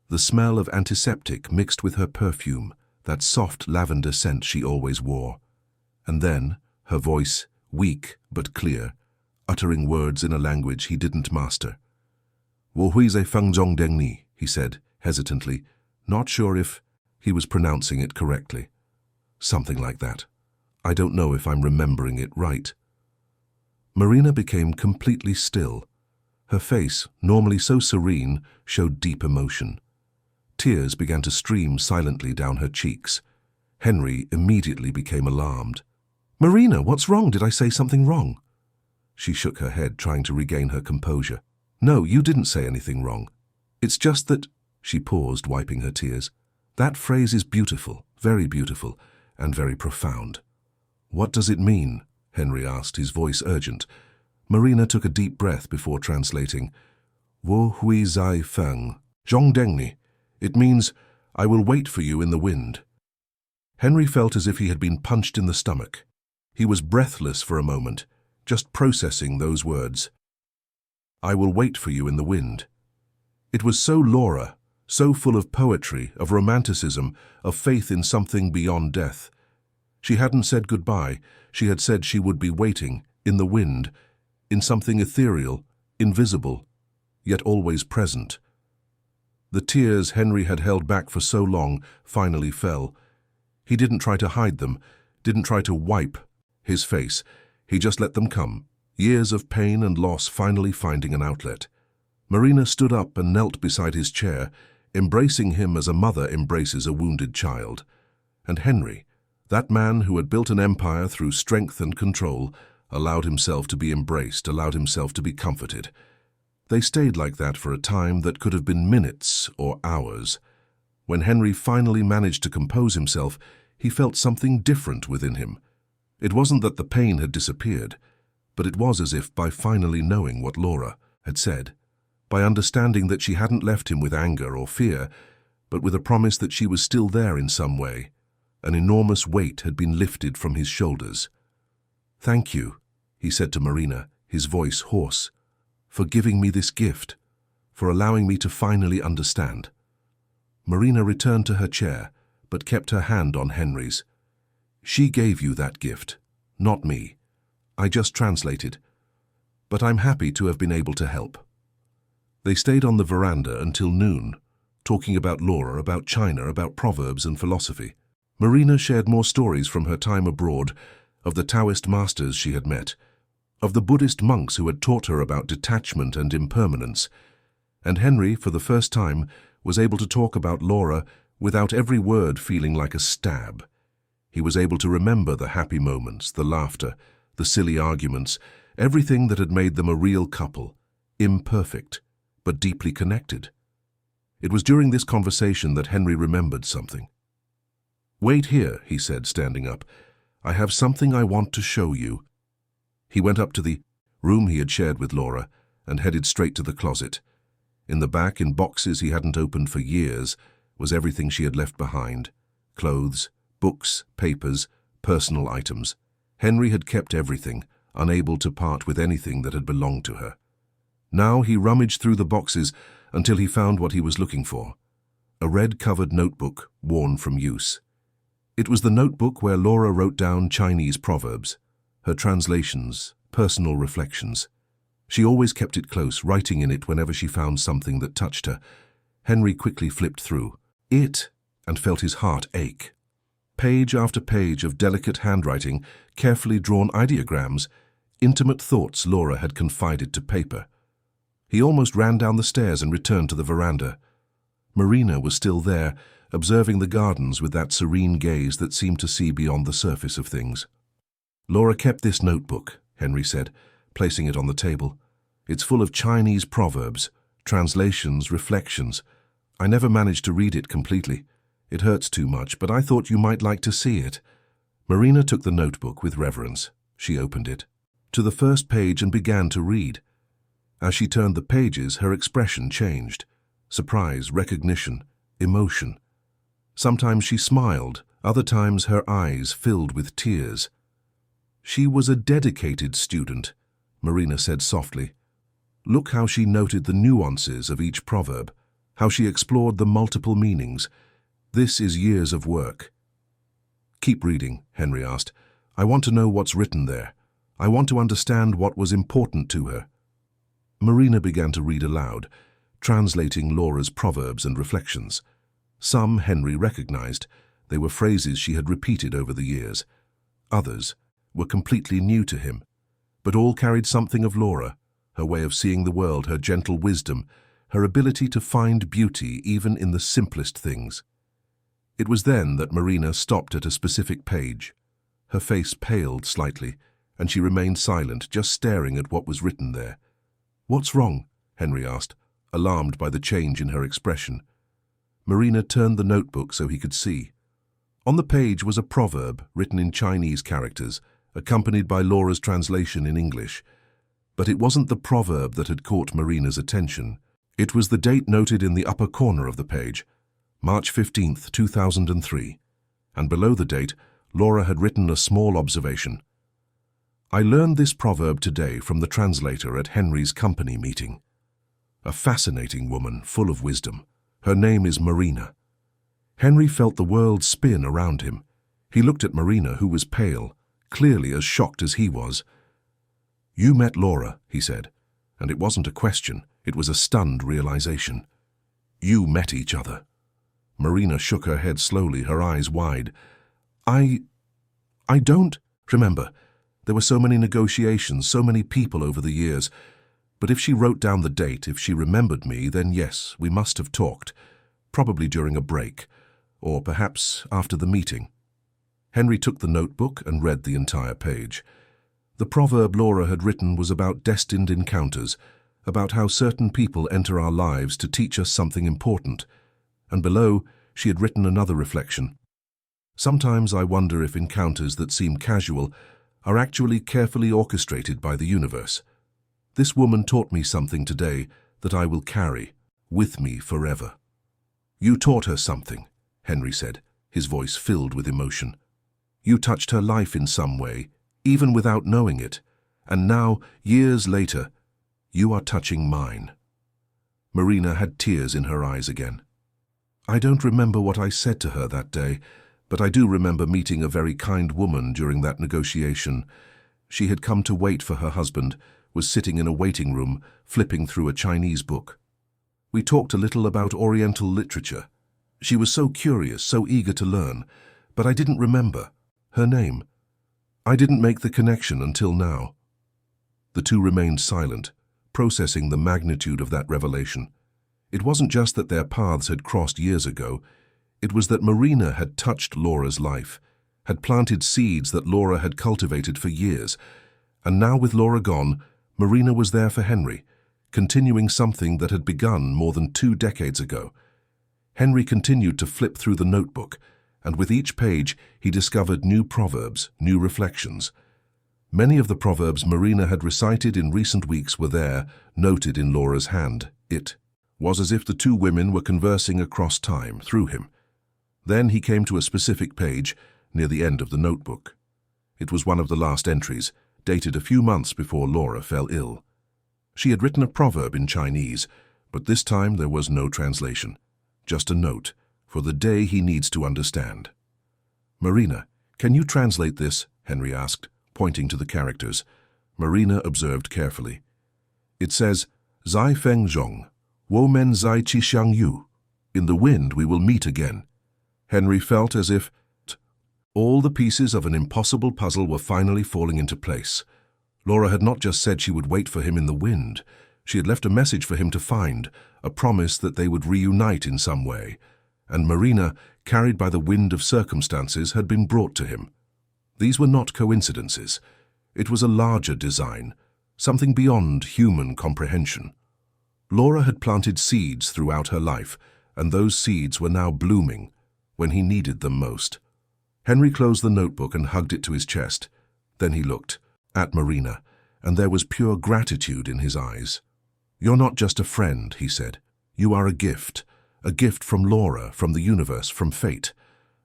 The smell of antiseptic mixed with her perfume, that soft lavender scent she always wore. And then, her voice, weak but clear, uttering words in a language he didn't master. Wo hui zai feng zhong deng ni, he said, hesitantly, not sure if he was pronouncing it correctly. Something like that. I don't know if I'm remembering it right. Marina became completely still. Her face, normally so serene, showed deep emotion. Tears began to stream silently down her cheeks. Henry immediately became alarmed. Marina, what's wrong? Did I say something wrong? She shook her head, trying to regain her composure. No, you didn't say anything wrong. It's just that, she paused, wiping her tears. That phrase is beautiful, very beautiful, and very profound. What does it mean? Henry asked, his voice urgent. Marina took a deep breath before translating. Wo hui zai feng, zhong deng ni. It means, I will wait for you in the wind. Henry felt as if he had been punched in the stomach. He was breathless for a moment, just processing those words. I will wait for you in the wind. It was so Laura, so full of poetry, of romanticism, of faith in something beyond death. She hadn't said goodbye. She had said she would be waiting, in the wind, in something ethereal, invisible, yet always present. The tears Henry had held back for so long finally fell. He didn't try to hide them, didn't try to wipe his face. He just let them come, years of pain and loss finally finding an outlet. Marina stood up and knelt beside his chair, embracing him as a mother embraces a wounded child. And Henry, that man who had built an empire through strength and control, allowed himself to be embraced, allowed himself to be comforted. They stayed like that for a time that could have been minutes or hours. When Henry finally managed to compose himself, he felt something different within him. It wasn't that the pain had disappeared, but it was as if by finally knowing what Laura had said, by understanding that she hadn't left him with anger or fear, but with a promise that she was still there in some way, an enormous weight had been lifted from his shoulders. Thank you, he said to Marina, his voice hoarse, for giving me this gift, for allowing me to finally understand. Marina returned to her chair, but kept her hand on Henry's. She gave you that gift, not me. I just translated. But I'm happy to have been able to help. They stayed on the veranda until noon, talking about Laura, about China, about proverbs and philosophy. Marina shared more stories from her time abroad, of the Taoist masters she had met, of the Buddhist monks who had taught her about detachment and impermanence. And Henry, for the first time, was able to talk about Laura without every word feeling like a stab. He was able to remember the happy moments, the laughter, the silly arguments, everything that had made them a real couple, imperfect, but deeply connected. It was during this conversation that Henry remembered something. "Wait here," he said, standing up. "I have something I want to show you." He went up to the room he had shared with Laura and headed straight to the closet. In the back, in boxes he hadn't opened for years, was everything she had left behind: clothes, books, papers, personal items. Henry had kept everything, unable to part with anything that had belonged to her. Now he rummaged through the boxes until he found what he was looking for: a red-covered notebook worn from use. It was the notebook where Laura wrote down Chinese proverbs, her translations, personal reflections. She always kept it close, writing in it whenever she found something that touched her. Henry quickly flipped through it and felt his heart ache. Page after page of delicate handwriting, carefully drawn ideograms, intimate thoughts Laura had confided to paper. He almost ran down the stairs and returned to the veranda. Marina was still there, observing the gardens with that serene gaze that seemed to see beyond the surface of things. "Laura kept this notebook," Henry said, placing it on the table. "It's full of Chinese proverbs, translations, reflections. I never managed to read it completely. It hurts too much, but I thought you might like to see it." Marina took the notebook with reverence. She opened it to the first page and began to read. As she turned the pages, her expression changed: surprise, recognition, emotion. Sometimes she smiled, other times her eyes filled with tears. "She was a dedicated student," Marina said softly. "Look how she noted the nuances of each proverb, how she explored the multiple meanings. This is years of work." "Keep reading," Henry asked. "I want to know what's written there. I want to understand what was important to her." Marina began to read aloud, translating Laura's proverbs and reflections. Some Henry recognized. They were phrases she had repeated over the years. Others were completely new to him, but all carried something of Laura, her way of seeing the world, her gentle wisdom, her ability to find beauty even in the simplest things. It was then that Marina stopped at a specific page. Her face paled slightly, and she remained silent, just staring at what was written there. "What's wrong?" Henry asked, alarmed by the change in her expression. Marina turned the notebook so he could see. On the page was a proverb written in Chinese characters, accompanied by Laura's translation in English. But it wasn't the proverb that had caught Marina's attention. It was the date noted in the upper corner of the page, March 15th, 2003, and below the date, Laura had written a small observation. "I learned this proverb today from the translator at Henry's company meeting. A fascinating woman, full of wisdom. Her name is Marina." Henry felt the world spin around him. He looked at Marina, who was pale, clearly as shocked as he was. "You met Laura," he said, and it wasn't a question, it was a stunned realization. "You met each other." Marina shook her head slowly, her eyes wide. I don't remember. There were so many negotiations, so many people over the years. But if she wrote down the date, if she remembered me, then yes, we must have talked, probably during a break, or perhaps after the meeting." Henry took the notebook and read the entire page. The proverb Laura had written was about destined encounters, about how certain people enter our lives to teach us something important. And below, she had written another reflection. "Sometimes I wonder if encounters that seem casual are actually carefully orchestrated by the universe. This woman taught me something today that I will carry with me forever." "You taught her something," Henry said, his voice filled with emotion. "You touched her life in some way, even without knowing it, and now, years later, you are touching mine." Marina had tears in her eyes again. "I don't remember what I said to her that day, but I do remember meeting a very kind woman during that negotiation. She had come to wait for her husband, was sitting in a waiting room, flipping through a Chinese book. We talked a little about Oriental literature. She was so curious, so eager to learn, but I didn't remember her name. I didn't make the connection until now." The two remained silent, processing the magnitude of that revelation. It wasn't just that their paths had crossed years ago, it was that Marina had touched Laura's life, had planted seeds that Laura had cultivated for years. And now, with Laura gone, Marina was there for Henry, continuing something that had begun more than 2 decades ago. Henry continued to flip through the notebook, and with each page he discovered new proverbs, new reflections. Many of the proverbs Marina had recited in recent weeks were there, noted in Laura's hand. It was as if the two women were conversing across time, through him. Then he came to a specific page, near the end of the notebook. It was one of the last entries, dated a few months before Laura fell ill. She had written a proverb in Chinese, but this time there was no translation. Just a note, for the day he needs to understand. "Marina, can you translate this?" Henry asked, pointing to the characters. Marina observed carefully. "It says, Zai Feng Zhong, Wo Men Zai Qi Xiang Yu. In the wind we will meet again." Henry felt as if all the pieces of an impossible puzzle were finally falling into place. Laura had not just said she would wait for him in the wind. She had left a message for him to find, a promise that they would reunite in some way. And Marina, carried by the wind of circumstances, had been brought to him. These were not coincidences. It was a larger design, something beyond human comprehension. Laura had planted seeds throughout her life, and those seeds were now blooming when he needed them most. Henry closed the notebook and hugged it to his chest. Then he looked at Marina, and there was pure gratitude in his eyes. "You're not just a friend," he said. "You are a gift from Laura, from the universe, from fate.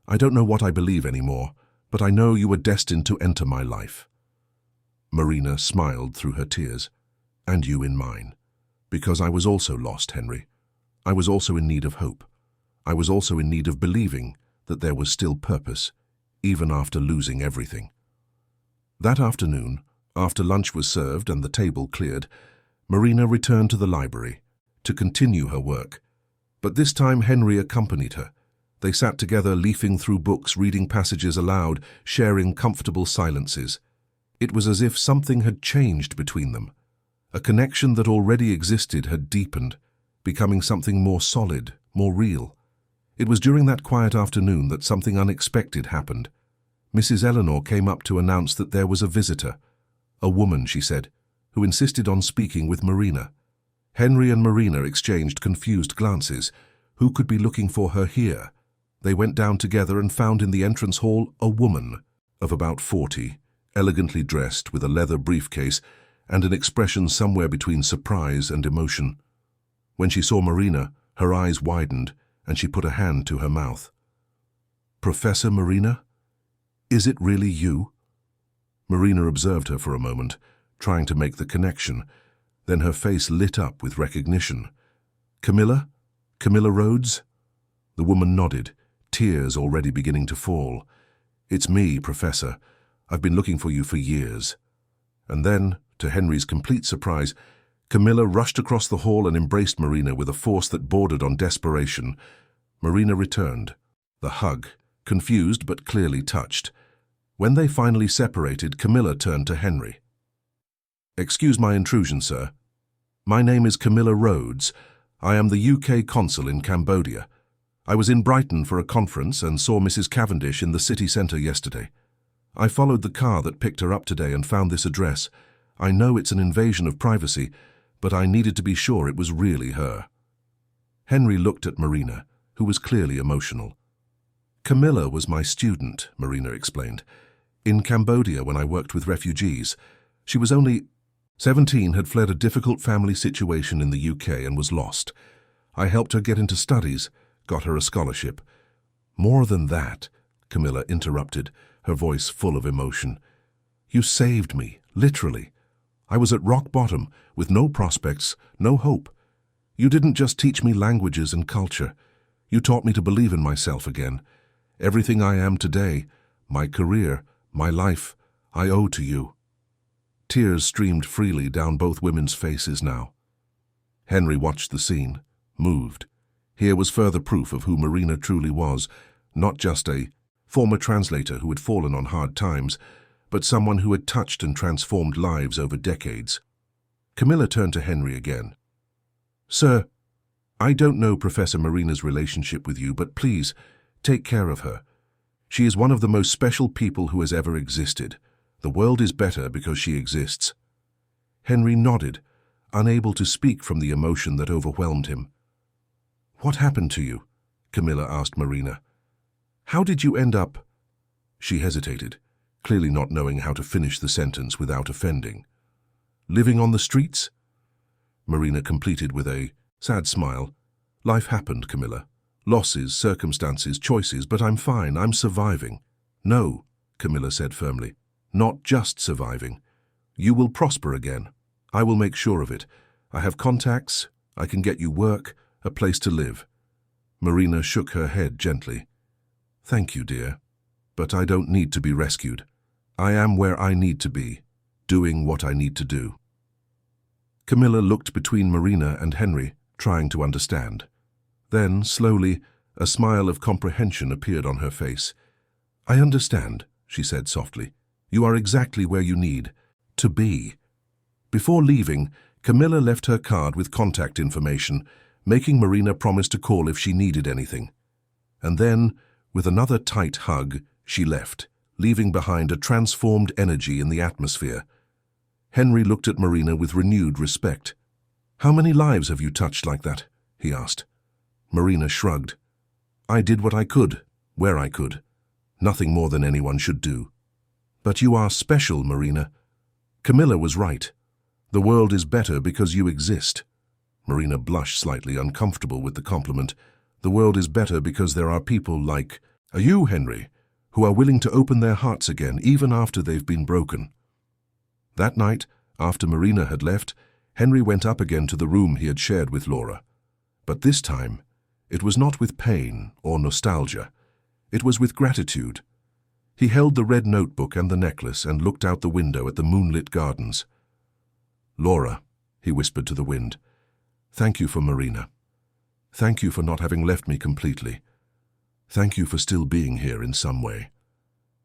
I don't know what I believe anymore, but I know you were destined to enter my life." Marina smiled through her tears. "And you in mine. Because I was also lost, Henry. I was also in need of hope. I was also in need of believing that there was still purpose, even after losing everything." That afternoon, after lunch was served and the table cleared, Marina returned to the library to continue her work. But this time Henry accompanied her. They sat together, leafing through books, reading passages aloud, sharing comfortable silences. It was as if something had changed between them. A connection that already existed had deepened, becoming something more solid, more real. It was during that quiet afternoon that something unexpected happened. Mrs. Eleanor came up to announce that there was a visitor. A woman, she said, who insisted on speaking with Marina. Henry and Marina exchanged confused glances. Who could be looking for her here? They went down together and found in the entrance hall a woman of about 40, elegantly dressed with a leather briefcase and an expression somewhere between surprise and emotion. When she saw Marina, her eyes widened and she put a hand to her mouth. "Professor Marina? Is it really you?" Marina observed her for a moment, trying to make the connection. Then her face lit up with recognition. "Camilla? Camilla Rhodes?" The woman nodded, tears already beginning to fall. "It's me, Professor. I've been looking for you for years." And then, to Henry's complete surprise, Camilla rushed across the hall and embraced Marina with a force that bordered on desperation. Marina returned, the hug, confused but clearly touched. When they finally separated, Camilla turned to Henry. "Excuse my intrusion, sir. My name is Camilla Rhodes. I am the UK consul in Cambodia. I was in Brighton for a conference and saw Mrs. Cavendish in the city centre yesterday. I followed the car that picked her up today and found this address. I know it's an invasion of privacy, but I needed to be sure it was really her." Henry looked at Marina, who was clearly emotional. "Camilla was my student," Marina explained, "in Cambodia when I worked with refugees. She was only 17, had fled a difficult family situation in the UK and was lost. I helped her get into studies, got her a scholarship." "More than that," Camilla interrupted, her voice full of emotion. "You saved me, literally. I was at rock bottom, with no prospects, no hope. You didn't just teach me languages and culture. You taught me to believe in myself again. Everything I am today, my career, my life, I owe to you." Tears streamed freely down both women's faces now. Henry watched the scene, moved. Here was further proof of who Marina truly was, not just a former translator who had fallen on hard times, but someone who had touched and transformed lives over decades. Camilla turned to Henry again. "Sir, I don't know Professor Marina's relationship with you, but please, take care of her. She is one of the most special people who has ever existed. The world is better because she exists." Henry nodded, unable to speak from the emotion that overwhelmed him. "What happened to you?" Camilla asked Marina. "How did you end up—" She hesitated, clearly not knowing how to finish the sentence without offending. "Living on the streets?" Marina completed with a sad smile. "Life happened, Camilla. Losses, circumstances, choices, but I'm fine, I'm surviving." "No," Camilla said firmly. "Not just surviving. You will prosper again. I will make sure of it. I have contacts, I can get you work, a place to live." Marina shook her head gently. "Thank you, dear. But I don't need to be rescued. I am where I need to be, doing what I need to do." Camilla looked between Marina and Henry, trying to understand. Then, slowly, a smile of comprehension appeared on her face. "I understand," she said softly. "You are exactly where you need to be." Before leaving, Camilla left her card with contact information, making Marina promise to call if she needed anything. And then, with another tight hug, she left, leaving behind a transformed energy in the atmosphere. Henry looked at Marina with renewed respect. "How many lives have you touched like that?" he asked. Marina shrugged. "I did what I could, where I could. Nothing more than anyone should do." "But you are special, Marina." Camilla was right. The world is better because you exist. Marina blushed slightly, uncomfortable with the compliment. The world is better because there are people like you, Henry, who are willing to open their hearts again, even after they've been broken. That night, after Marina had left, Henry went up again to the room he had shared with Laura. But this time, it was not with pain or nostalgia. It was with gratitude. He held the red notebook and the necklace and looked out the window at the moonlit gardens. "Laura," he whispered to the wind, "thank you for Marina. Thank you for not having left me completely. Thank you for still being here in some way."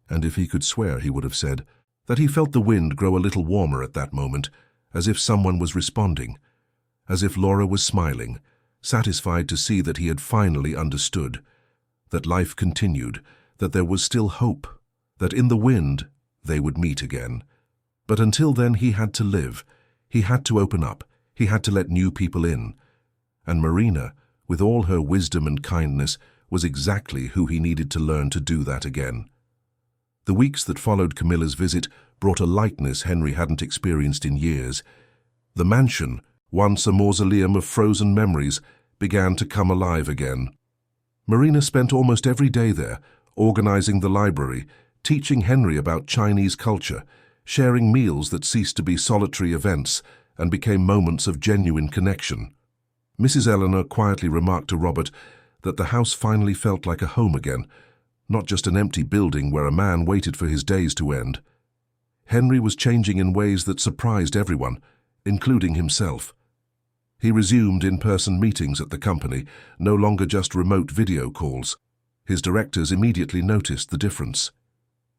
And if he could swear, he would have said that he felt the wind grow a little warmer at that moment, as if someone was responding, as if Laura was smiling, satisfied to see that he had finally understood, that life continued, that there was still hope, that in the wind they would meet again. But until then he had to live, he had to open up, he had to let new people in. And Marina, with all her wisdom and kindness, was exactly who he needed to learn to do that again. The weeks that followed Camilla's visit brought a lightness Henry hadn't experienced in years. The mansion, once a mausoleum of frozen memories, began to come alive again. Marina spent almost every day there, organizing the library, teaching Henry about Chinese culture, sharing meals that ceased to be solitary events and became moments of genuine connection. Mrs. Eleanor quietly remarked to Robert that the house finally felt like a home again, not just an empty building where a man waited for his days to end. Henry was changing in ways that surprised everyone, including himself. He resumed in-person meetings at the company, no longer just remote video calls. His directors immediately noticed the difference.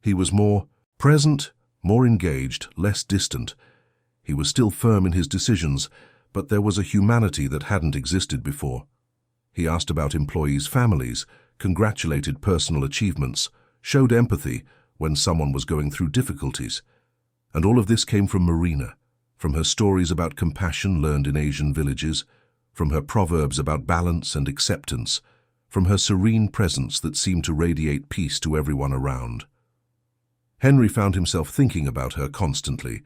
He was more present, more engaged, less distant. He was still firm in his decisions, but there was a humanity that hadn't existed before. He asked about employees' families, congratulated personal achievements, showed empathy when someone was going through difficulties. And all of this came from Marina, from her stories about compassion learned in Asian villages, from her proverbs about balance and acceptance, from her serene presence that seemed to radiate peace to everyone around. Henry found himself thinking about her constantly.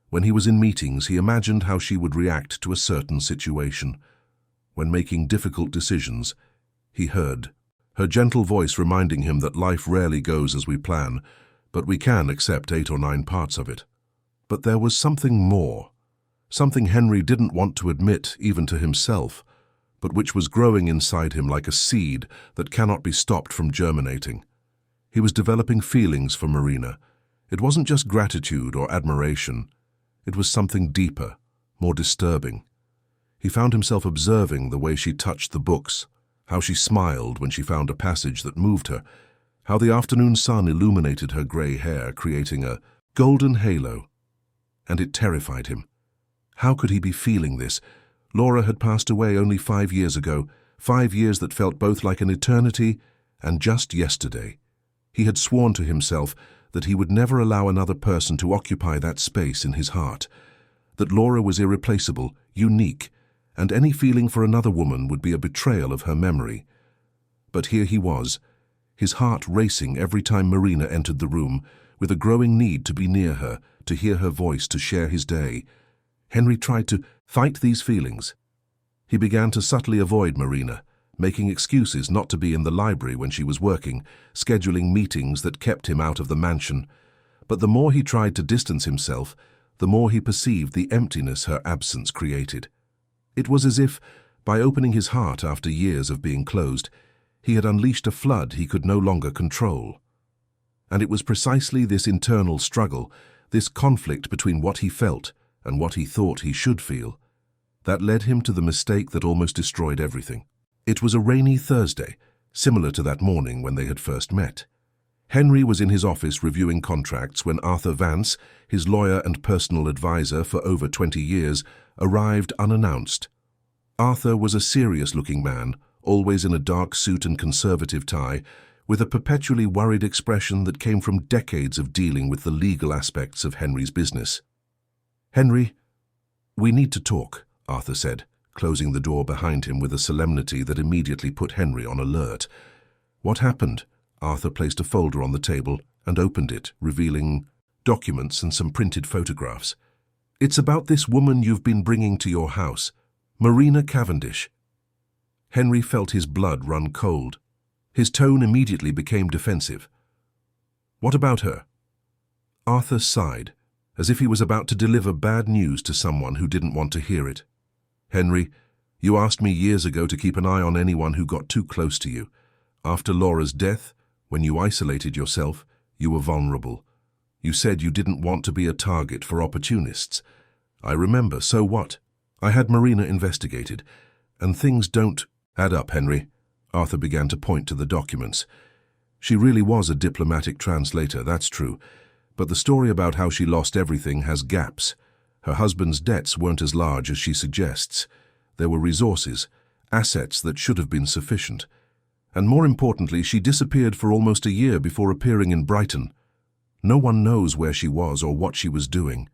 When he was in meetings, he imagined how she would react to a certain situation. When making difficult decisions, he heard her gentle voice reminding him that life rarely goes as we plan, but we can accept 8 or 9 parts of it. But there was something more, something Henry didn't want to admit even to himself, but which was growing inside him like a seed that cannot be stopped from germinating. He was developing feelings for Marina. It wasn't just gratitude or admiration. It was something deeper, more disturbing. He found himself observing the way she touched the books, how she smiled when she found a passage that moved her, how the afternoon sun illuminated her grey hair, creating a golden halo. And it terrified him. How could he be feeling this? Laura had passed away only 5 years ago, 5 years that felt both like an eternity and just yesterday. He had sworn to himself that he would never allow another person to occupy that space in his heart, that Laura was irreplaceable, unique, and any feeling for another woman would be a betrayal of her memory. But here he was, his heart racing every time Marina entered the room, with a growing need to be near her, to hear her voice, to share his day. Henry tried to fight these feelings. He began to subtly avoid Marina, making excuses not to be in the library when she was working, scheduling meetings that kept him out of the mansion. But the more he tried to distance himself, the more he perceived the emptiness her absence created. It was as if, by opening his heart after years of being closed, he had unleashed a flood he could no longer control. And it was precisely this internal struggle, this conflict between what he felt and what he thought he should feel, that led him to the mistake that almost destroyed everything. It was a rainy Thursday, similar to that morning when they had first met. Henry was in his office reviewing contracts when Arthur Vance, his lawyer and personal advisor for over 20 years, arrived unannounced. Arthur was a serious-looking man, always in a dark suit and conservative tie, with a perpetually worried expression that came from decades of dealing with the legal aspects of Henry's business. "Henry, we need to talk," Arthur said, closing the door behind him with a solemnity that immediately put Henry on alert. "What happened?" Arthur placed a folder on the table and opened it, revealing documents and some printed photographs. "It's about this woman you've been bringing to your house, Marina Cavendish." Henry felt his blood run cold. His tone immediately became defensive. "What about her?" Arthur sighed, as if he was about to deliver bad news to someone who didn't want to hear it. "Henry, you asked me years ago to keep an eye on anyone who got too close to you. After Laura's death, when you isolated yourself, you were vulnerable. You said you didn't want to be a target for opportunists. I remember, so what? I had Marina investigated, and things don't add up, Henry." Arthur began to point to the documents. "She really was a diplomatic translator, that's true, but the story about how she lost everything has gaps. Her husband's debts weren't as large as she suggests. There were resources, assets that should have been sufficient. And more importantly, she disappeared for almost a year before appearing in Brighton. No one knows where she was or what she was doing."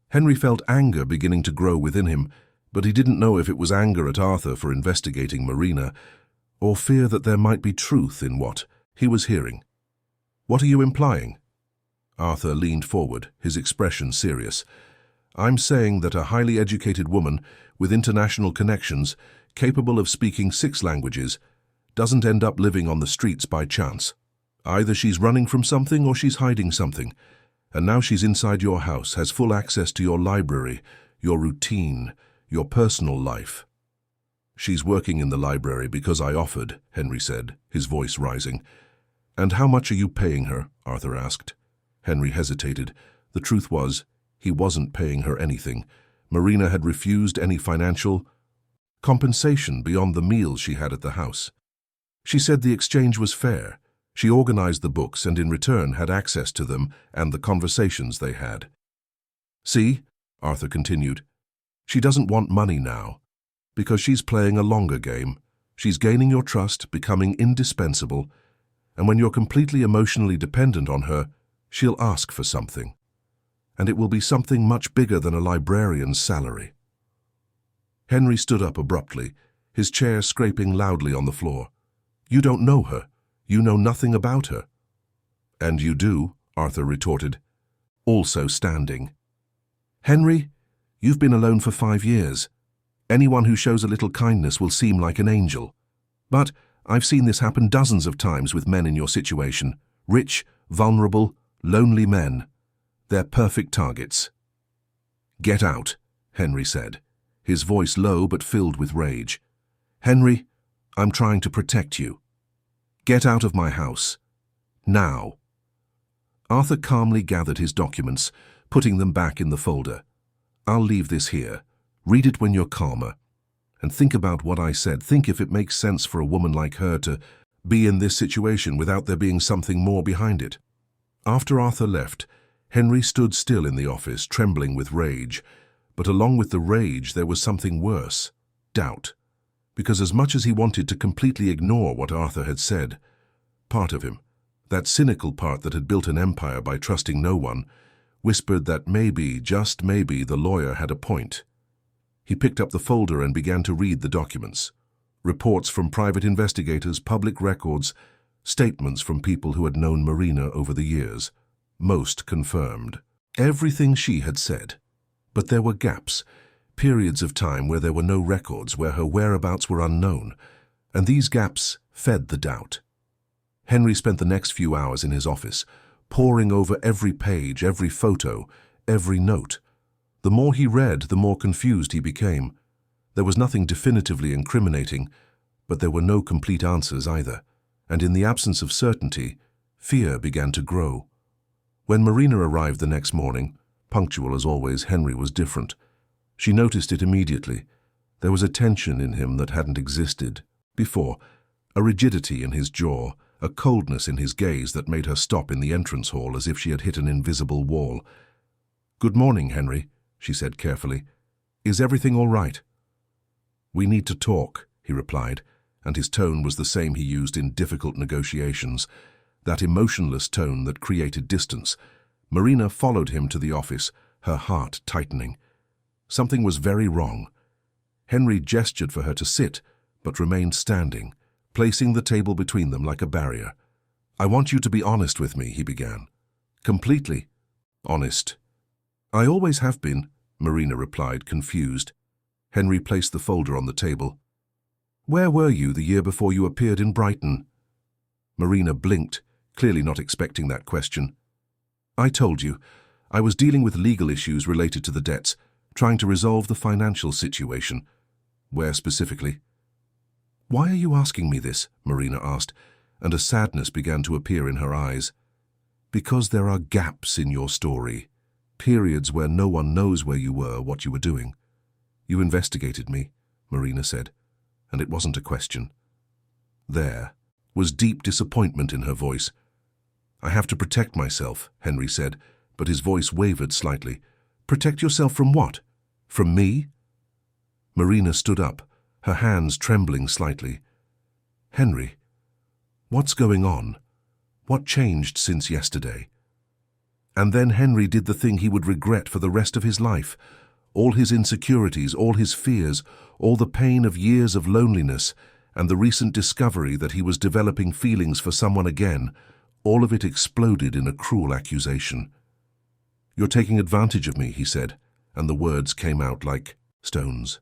Henry felt anger beginning to grow within him, but he didn't know if it was anger at Arthur for investigating Marina, or fear that there might be truth in what he was hearing. "What are you implying?" Arthur leaned forward, his expression serious. "I'm saying that a highly educated woman with international connections, capable of speaking 6 languages, doesn't end up living on the streets by chance. Either she's running from something or she's hiding something, and now she's inside your house, has full access to your library, your routine, your personal life." "She's working in the library because I offered," Henry said, his voice rising. "And how much are you paying her?" Arthur asked. Henry hesitated. The truth was, he wasn't paying her anything. Marina had refused any financial compensation beyond the meals she had at the house. She said the exchange was fair. She organized the books and in return had access to them and the conversations they had. "See," Arthur continued, "she doesn't want money now, because she's playing a longer game. She's gaining your trust, becoming indispensable, and when you're completely emotionally dependent on her, she'll ask for something. And it will be something much bigger than a librarian's salary." Henry stood up abruptly, his chair scraping loudly on the floor. "You don't know her. You know nothing about her." "And you do," Arthur retorted, also standing. "Henry, you've been alone for 5 years. Anyone who shows a little kindness will seem like an angel. But I've seen this happen dozens of times with men in your situation. Rich, vulnerable, lonely men. They're perfect targets." "Get out," Henry said, his voice low but filled with rage. "Henry, I'm trying to protect you. Get out of my house. Now." Arthur calmly gathered his documents, putting them back in the folder. "I'll leave this here. Read it when you're calmer. And think about what I said. Think if it makes sense for a woman like her to be in this situation without there being something more behind it." After Arthur left, Henry stood still in the office, trembling with rage. But along with the rage, there was something worse: doubt. Because as much as he wanted to completely ignore what Arthur had said, part of him, That cynical part that had built an empire by trusting no one, whispered that maybe, just maybe, the lawyer had a point. He picked up the folder and began to read the documents. Reports from private investigators, public records, statements from people who had known Marina over the years. Most confirmed. Everything she had said. But there were gaps, periods of time where there were no records, where her whereabouts were unknown, and these gaps fed the doubt. Henry spent the next few hours in his office, poring over every page, every photo, every note. The more he read, the more confused he became. There was nothing definitively incriminating, but there were no complete answers either, and in the absence of certainty, fear began to grow. When Marina arrived the next morning, punctual as always, Henry was different. She noticed it immediately. There was a tension in him that hadn't existed before, a rigidity in his jaw, a coldness in his gaze that made her stop in the entrance hall as if she had hit an invisible wall. "Good morning, Henry," she said carefully. "Is everything all right?" "We need to talk," he replied, and his tone was the same he used in difficult negotiations, that emotionless tone that created distance. Marina followed him to the office, her heart tightening. Something was very wrong. Henry gestured for her to sit, but remained standing, placing the table between them like a barrier. "I want you to be honest with me," he began. "Completely honest." "I always have been," Marina replied, confused. Henry placed the folder on the table. "Where were you the year before you appeared in Brighton?" Marina blinked, clearly not expecting that question. "I told you. I was dealing with legal issues related to the debts, trying to resolve the financial situation." "Where specifically?" "Why are you asking me this?" Marina asked, and a sadness began to appear in her eyes. "Because there are gaps in your story, periods where no one knows where you were, what you were doing. You investigated me," Marina said, and it wasn't a question. There was deep disappointment in her voice. "I have to protect myself," Henry said, but his voice wavered slightly. "Protect yourself from what? From me?" Marina stood up, her hands trembling slightly. "Henry, what's going on? What changed since yesterday?" And then Henry did the thing he would regret for the rest of his life. All his insecurities, all his fears, all the pain of years of loneliness, and the recent discovery that he was developing feelings for someone again, all of it exploded in a cruel accusation. "You're taking advantage of me," he said, and the words came out like stones.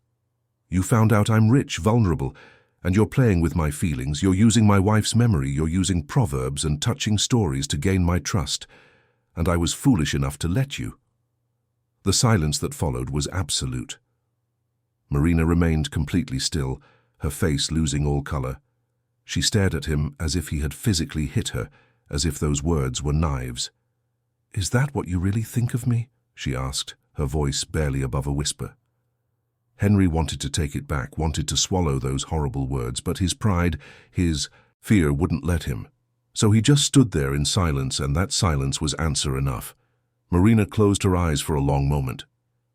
"You found out I'm rich, vulnerable, and you're playing with my feelings. You're using my wife's memory. You're using proverbs and touching stories to gain my trust. And I was foolish enough to let you." The silence that followed was absolute. Marina remained completely still, her face losing all color. She stared at him as if he had physically hit her, as if those words were knives. "Is that what you really think of me?" she asked, her voice barely above a whisper. Henry wanted to take it back, wanted to swallow those horrible words, but his pride, his fear wouldn't let him. So he just stood there in silence, and that silence was answer enough. Marina closed her eyes for a long moment.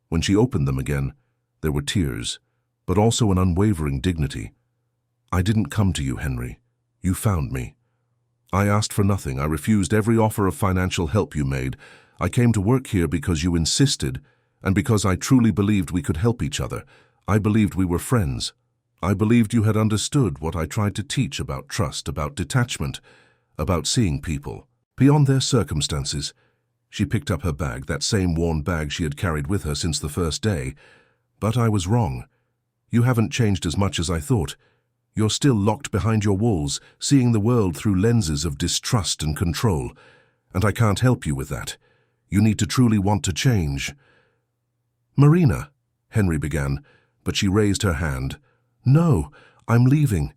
When she opened them again, there were tears, but also an unwavering dignity. "I didn't come to you, Henry. You found me. I asked for nothing. I refused every offer of financial help you made. I came to work here because you insisted, and because I truly believed we could help each other. I believed we were friends. I believed you had understood what I tried to teach about trust, about detachment, about seeing people beyond their circumstances." She picked up her bag, that same worn bag she had carried with her since the first day. "But I was wrong. You haven't changed as much as I thought. You're still locked behind your walls, seeing the world through lenses of distrust and control. And I can't help you with that. You need to truly want to change." "Marina," Henry began, but she raised her hand. "No, I'm leaving,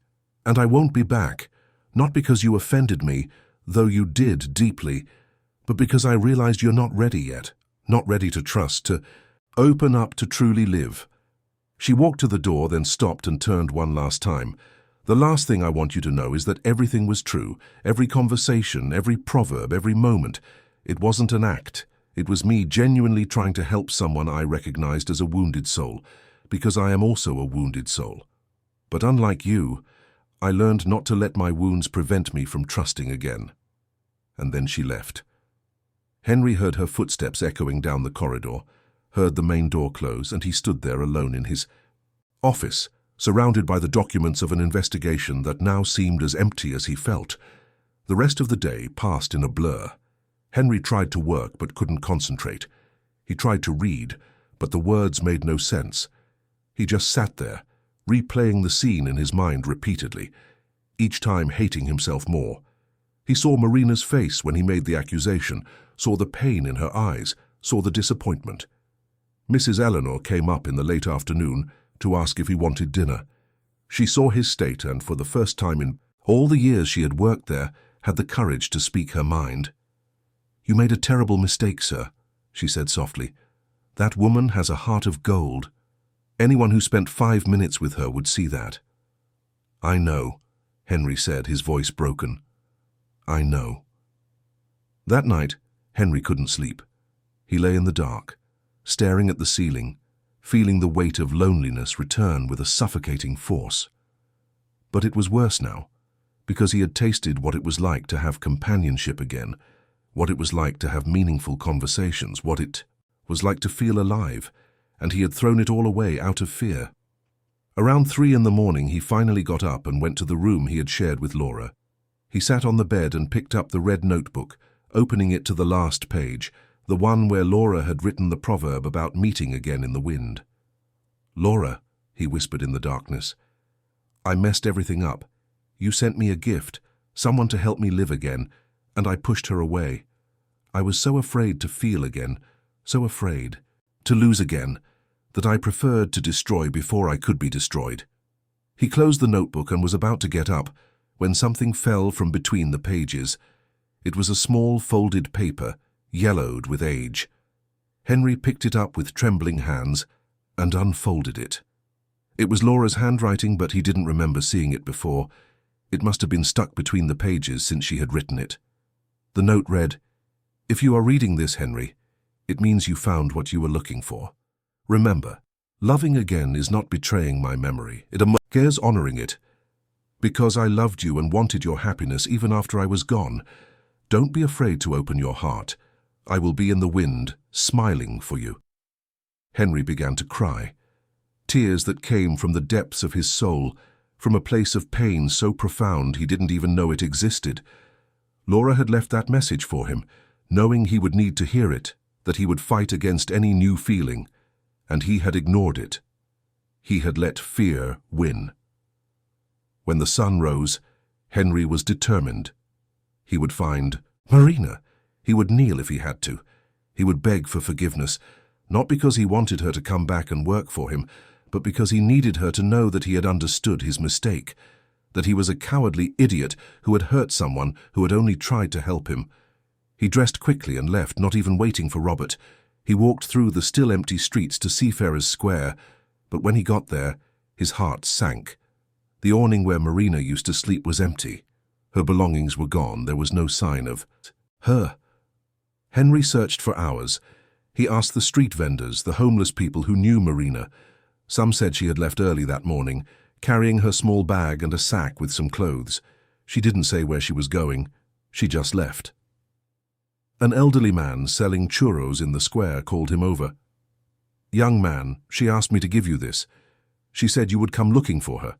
and I won't be back. Not because you offended me, though you did deeply, but because I realized you're not ready yet, not ready to trust, to open up, to truly live." She walked to the door, then stopped and turned one last time. "The last thing I want you to know is that everything was true, every conversation, every proverb, every moment. It wasn't an act. It was me genuinely trying to help someone I recognized as a wounded soul, because I am also a wounded soul. But unlike you, I learned not to let my wounds prevent me from trusting again." and then she left. Henry heard her footsteps echoing down the corridor, heard the main door close, and he stood there alone in his office, surrounded by the documents of an investigation that now seemed as empty as he felt. The rest of the day passed in a blur. Henry tried to work but couldn't concentrate. He tried to read, but the words made no sense. He just sat there, replaying the scene in his mind repeatedly, each time hating himself more. He saw Marina's face when he made the accusation, saw the pain in her eyes, saw the disappointment. Mrs. Eleanor came up in the late afternoon to ask if he wanted dinner. She saw his state and, for the first time in all the years she had worked there, had the courage to speak her mind. "You made a terrible mistake, sir," she said softly. "That woman has a heart of gold. Anyone who spent 5 minutes with her would see that." "I know," Henry said, his voice broken. "I know." That night, Henry couldn't sleep. He lay in the dark, staring at the ceiling, feeling the weight of loneliness return with a suffocating force. But it was worse now, because he had tasted what it was like to have companionship again, what it was like to have meaningful conversations, what it was like to feel alive, and he had thrown it all away out of fear. Around 3 in the morning, he finally got up and went to the room he had shared with Laura. He sat on the bed and picked up the red notebook, opening it to the last page, the one where Laura had written the proverb about meeting again in the wind. "Laura," he whispered in the darkness, "I messed everything up. You sent me a gift, someone to help me live again, and I pushed her away. I was so afraid to feel again, so afraid to lose again, that I preferred to destroy before I could be destroyed." He closed the notebook and was about to get up when something fell from between the pages. It was a small folded paper, yellowed with age. Henry picked it up with trembling hands and unfolded it. It was Laura's handwriting, but he didn't remember seeing it before. It must have been stuck between the pages since she had written it. The note read, "If you are reading this, Henry, it means you found what you were looking for. Remember, loving again is not betraying my memory. It is honoring it. Because I loved you and wanted your happiness even after I was gone. Don't be afraid to open your heart. I will be in the wind, smiling for you." Henry began to cry. Tears that came from the depths of his soul, from a place of pain so profound he didn't even know it existed. Laura had left that message for him, knowing he would need to hear it, that he would fight against any new feeling, and he had ignored it. He had let fear win. When the sun rose, Henry was determined. He would find Marina. He would kneel if he had to. He would beg for forgiveness, not because he wanted her to come back and work for him, but because he needed her to know that he had understood his mistake, that he was a cowardly idiot who had hurt someone who had only tried to help him. He dressed quickly and left, not even waiting for Robert. He walked through the still empty streets to Seafarers Square, but when he got there, his heart sank. The awning where Marina used to sleep was empty. Her belongings were gone. There was no sign of her. Henry searched for hours. He asked the street vendors, the homeless people who knew Marina. Some said she had left early that morning, carrying her small bag and a sack with some clothes. She didn't say where she was going. She just left. An elderly man selling churros in the square called him over. "Young man, she asked me to give you this. She said you would come looking for her."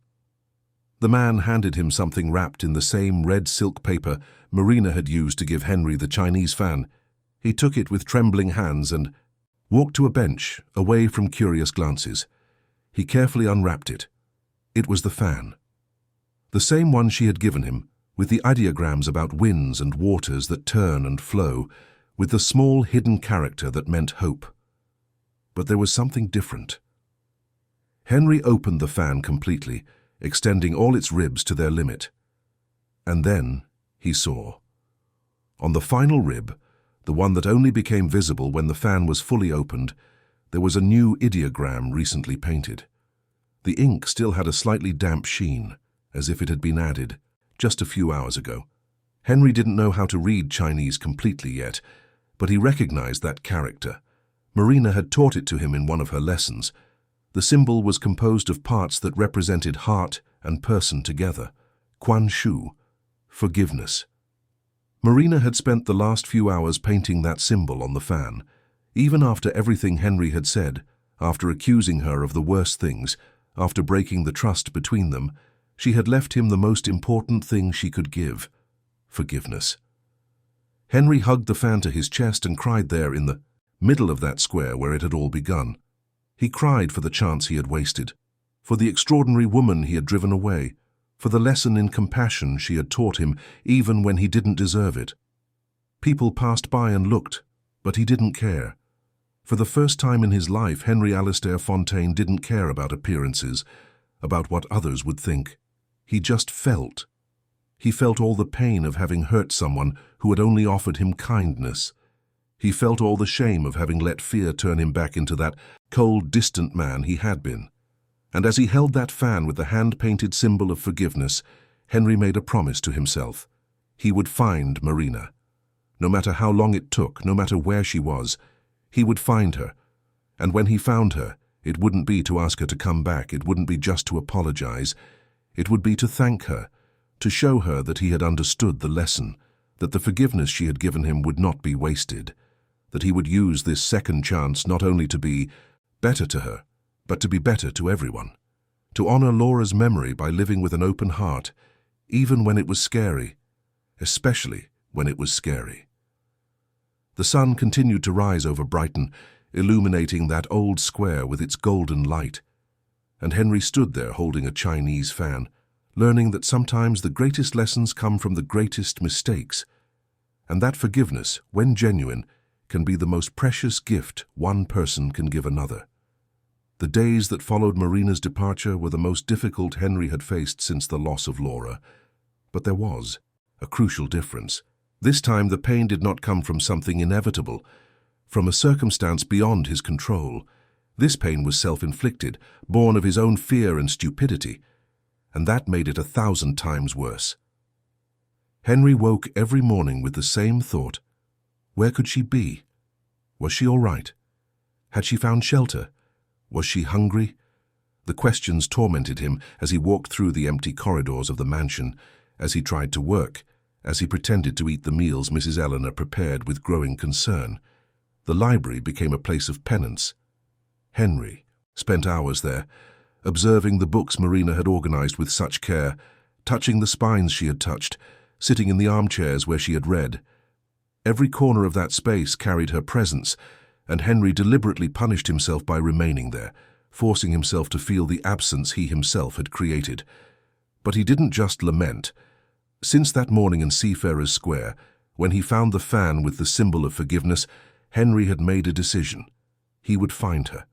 The man handed him something wrapped in the same red silk paper Marina had used to give Henry the Chinese fan. He took it with trembling hands and walked to a bench, away from curious glances. He carefully unwrapped it. It was the fan. The same one she had given him, with the ideograms about winds and waters that turn and flow, with the small hidden character that meant hope. But there was something different. Henry opened the fan completely, extending all its ribs to their limit. And then he saw. On the final rib, the one that only became visible when the fan was fully opened, there was a new ideogram recently painted. The ink still had a slightly damp sheen, as if it had been added just a few hours ago. Henry didn't know how to read Chinese completely yet, but he recognized that character. Marina had taught it to him in one of her lessons. The symbol was composed of parts that represented heart and person together. Quan Shu, forgiveness. Marina had spent the last few hours painting that symbol on the fan. Even after everything Henry had said, after accusing her of the worst things, after breaking the trust between them, she had left him the most important thing she could give: forgiveness. Henry hugged the fan to his chest and cried there in the middle of that square where it had all begun. He cried for the chance he had wasted, for the extraordinary woman he had driven away, for the lesson in compassion she had taught him even when he didn't deserve it. People passed by and looked, but he didn't care. For the first time in his life, Henry Alistair Fontaine didn't care about appearances, about what others would think. He just felt. He felt all the pain of having hurt someone who had only offered him kindness. He felt all the shame of having let fear turn him back into that cold, distant man he had been. And as he held that fan with the hand-painted symbol of forgiveness, Henry made a promise to himself. He would find Marina. No matter how long it took, no matter where she was, he would find her. And when he found her, it wouldn't be to ask her to come back, it wouldn't be just to apologize. It would be to thank her, to show her that he had understood the lesson, that the forgiveness she had given him would not be wasted, that he would use this second chance not only to be better to her, but to be better to everyone, to honor Laura's memory by living with an open heart, even when it was scary, especially when it was scary. The sun continued to rise over Brighton, illuminating that old square with its golden light, and Henry stood there holding a Chinese fan, learning that sometimes the greatest lessons come from the greatest mistakes, and that forgiveness, when genuine, can be the most precious gift one person can give another. The days that followed Marina's departure were the most difficult Henry had faced since the loss of Laura. But there was a crucial difference. This time the pain did not come from something inevitable, from a circumstance beyond his control. This pain was self-inflicted, born of his own fear and stupidity, and that made it 1,000 times worse. Henry woke every morning with the same thought. Where could she be? Was she all right? Had she found shelter? Was she hungry? The questions tormented him as he walked through the empty corridors of the mansion, as he tried to work, as he pretended to eat the meals Mrs. Eleanor prepared with growing concern. The library became a place of penance. Henry spent hours there, observing the books Marina had organized with such care, touching the spines she had touched, sitting in the armchairs where she had read. Every corner of that space carried her presence, and Henry deliberately punished himself by remaining there, forcing himself to feel the absence he himself had created. But he didn't just lament. Since that morning in Seafarers Square, when he found the fan with the symbol of forgiveness, Henry had made a decision. He would find her,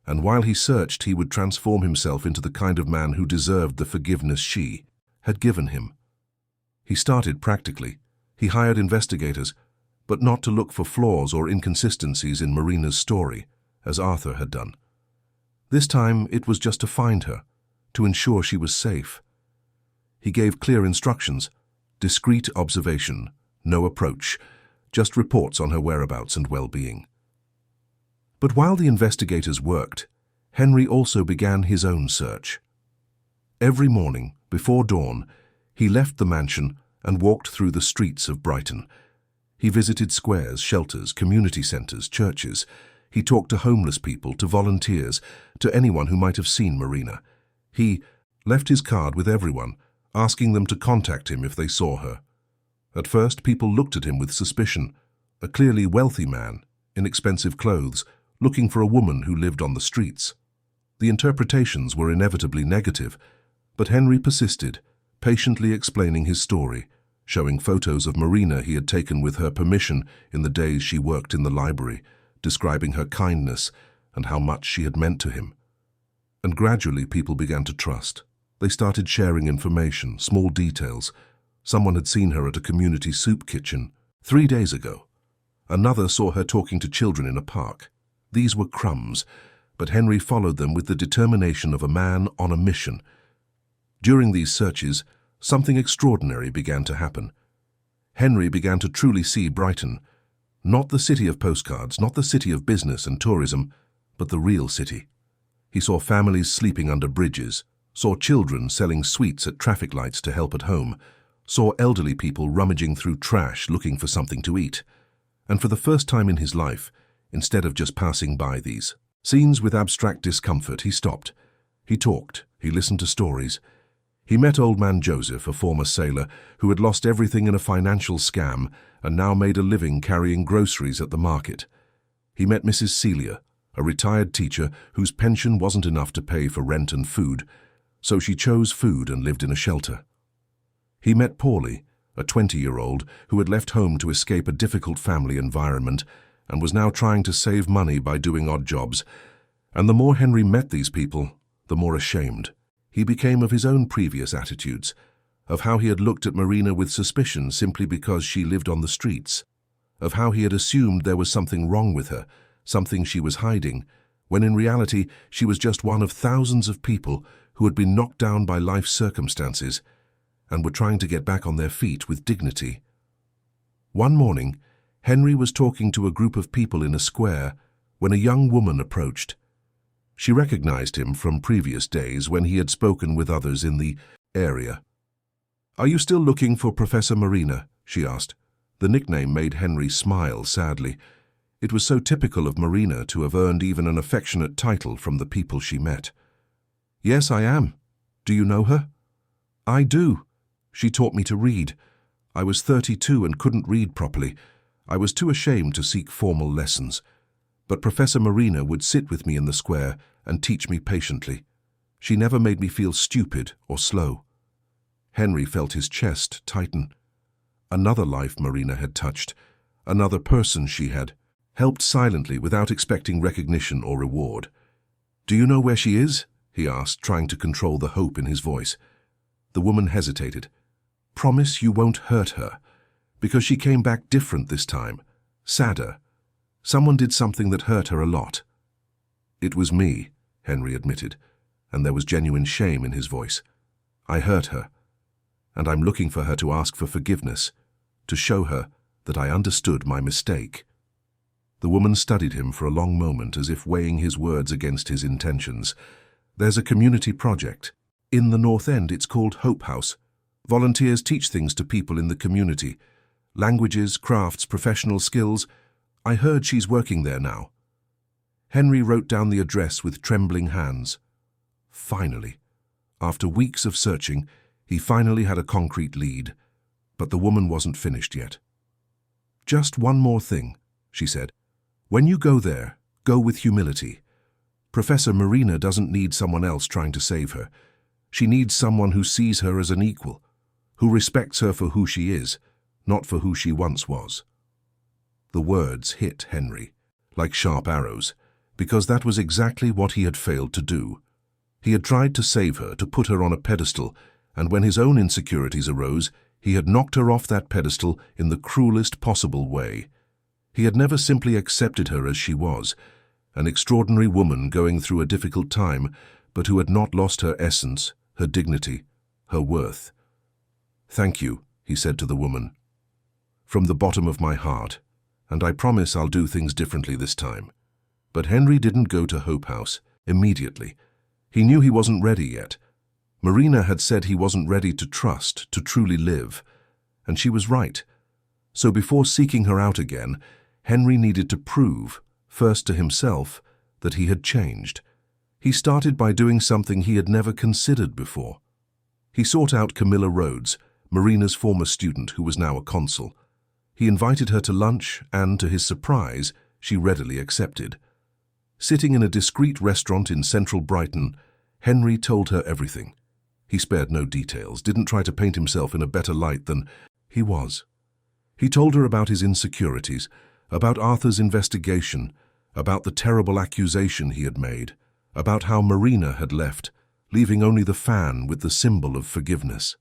and while he searched, he would transform himself into the kind of man who deserved the forgiveness she had given him. He started practically. He hired investigators, but not to look for flaws or inconsistencies in Marina's story, as Arthur had done. This time it was just to find her, to ensure she was safe. He gave clear instructions: discreet observation, no approach, just reports on her whereabouts and well-being. But while the investigators worked, Henry also began his own search. Every morning, before dawn, he left the mansion and walked through the streets of Brighton. He visited squares, shelters, community centers, churches. He talked to homeless people, to volunteers, to anyone who might have seen Marina. He left his card with everyone, asking them to contact him if they saw her. At first, people looked at him with suspicion. A clearly wealthy man, in expensive clothes, looking for a woman who lived on the streets. The interpretations were inevitably negative, but Henry persisted, patiently explaining his story, showing photos of Marina he had taken with her permission in the days she worked in the library, describing her kindness and how much she had meant to him. And gradually people began to trust. They started sharing information, small details. Someone had seen her at a community soup kitchen 3 days ago. Another saw her talking to children in a park. These were crumbs, but Henry followed them with the determination of a man on a mission. During these searches, something extraordinary began to happen. Henry began to truly see Brighton, not the city of postcards, not the city of business and tourism, but the real city. He saw families sleeping under bridges, saw children selling sweets at traffic lights to help at home, saw elderly people rummaging through trash looking for something to eat. And for the first time in his life, instead of just passing by these scenes with abstract discomfort, he stopped. He talked. He listened to stories. He met old man Joseph, a former sailor who had lost everything in a financial scam and now made a living carrying groceries at the market. He met Mrs. Celia, a retired teacher whose pension wasn't enough to pay for rent and food, so she chose food and lived in a shelter. He met Paulie, a 20-year-old who had left home to escape a difficult family environment and was now trying to save money by doing odd jobs. And the more Henry met these people, the more ashamed he became of his own previous attitudes, of how he had looked at Marina with suspicion simply because she lived on the streets, of how he had assumed there was something wrong with her, something she was hiding, when in reality she was just one of thousands of people who had been knocked down by life's circumstances and were trying to get back on their feet with dignity. One morning, Henry was talking to a group of people in a square when a young woman approached. She recognized him from previous days when he had spoken with others in the area. "Are you still looking for Professor Marina?" she asked. The nickname made Henry smile sadly. It was so typical of Marina to have earned even an affectionate title from the people she met. "Yes, I am. Do you know her?" "I do. She taught me to read. I was 32 and couldn't read properly. I was too ashamed to seek formal lessons. But Professor Marina would sit with me in the square and teach me patiently. She never made me feel stupid or slow." Henry felt his chest tighten. Another life Marina had touched, another person she had helped silently without expecting recognition or reward. "Do you know where she is?" he asked, trying to control the hope in his voice. The woman hesitated. "Promise you won't hurt her, because she came back different this time, sadder. Someone did something that hurt her a lot." "It was me," Henry admitted, and there was genuine shame in his voice. "I hurt her, and I'm looking for her to ask for forgiveness, to show her that I understood my mistake." The woman studied him for a long moment as if weighing his words against his intentions. "There's a community project. In the North End, it's called Hope House. Volunteers teach things to people in the community. Languages, crafts, professional skills. I heard she's working there now." Henry wrote down the address with trembling hands. Finally, after weeks of searching, he finally had a concrete lead. But the woman wasn't finished yet. "Just one more thing," she said. "When you go there, go with humility. Professor Marina doesn't need someone else trying to save her. She needs someone who sees her as an equal, who respects her for who she is, not for who she once was." The words hit Henry like sharp arrows, because that was exactly what he had failed to do. He had tried to save her, to put her on a pedestal, and when his own insecurities arose, he had knocked her off that pedestal in the cruelest possible way. He had never simply accepted her as she was, an extraordinary woman going through a difficult time, but who had not lost her essence, her dignity, her worth. "Thank you," he said to the woman, "from the bottom of my heart, and I promise I'll do things differently this time." But Henry didn't go to Hope House immediately. He knew he wasn't ready yet. Marina had said he wasn't ready to trust, to truly live, and she was right. So before seeking her out again, Henry needed to prove, first to himself, that he had changed. He started by doing something he had never considered before. He sought out Camilla Rhodes, Marina's former student who was now a consul. He invited her to lunch and, to his surprise, she readily accepted. Sitting in a discreet restaurant in central Brighton, Henry told her everything. He spared no details, didn't try to paint himself in a better light than he was. He told her about his insecurities, about Arthur's investigation, about the terrible accusation he had made, about how Marina had left, leaving only the fan with the symbol of forgiveness.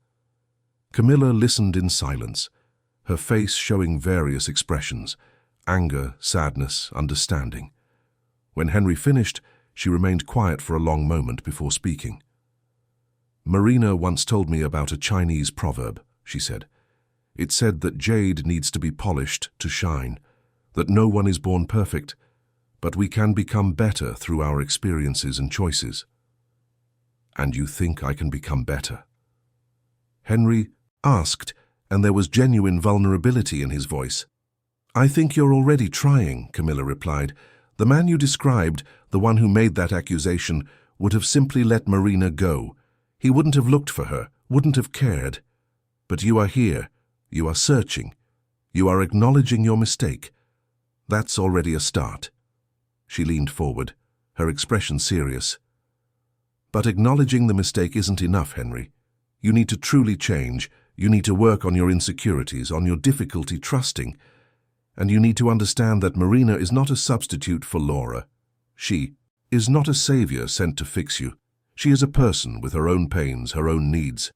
Camilla listened in silence, her face showing various expressions: anger, sadness, understanding. When Henry finished, she remained quiet for a long moment before speaking. "Marina once told me about a Chinese proverb," she said. "It said that jade needs to be polished to shine, that no one is born perfect, but we can become better through our experiences and choices." "And you think I can become better?" Henry asked, and there was genuine vulnerability in his voice. "I think you're already trying," Camilla replied. "The man you described, the one who made that accusation, would have simply let Marina go. He wouldn't have looked for her, wouldn't have cared. But you are here. You are searching. You are acknowledging your mistake. That's already a start." She leaned forward, her expression serious. "But acknowledging the mistake isn't enough, Henry. You need to truly change. You need to work on your insecurities, on your difficulty trusting. And you need to understand that Marina is not a substitute for Laura. She is not a savior sent to fix you. She is a person with her own pains, her own needs."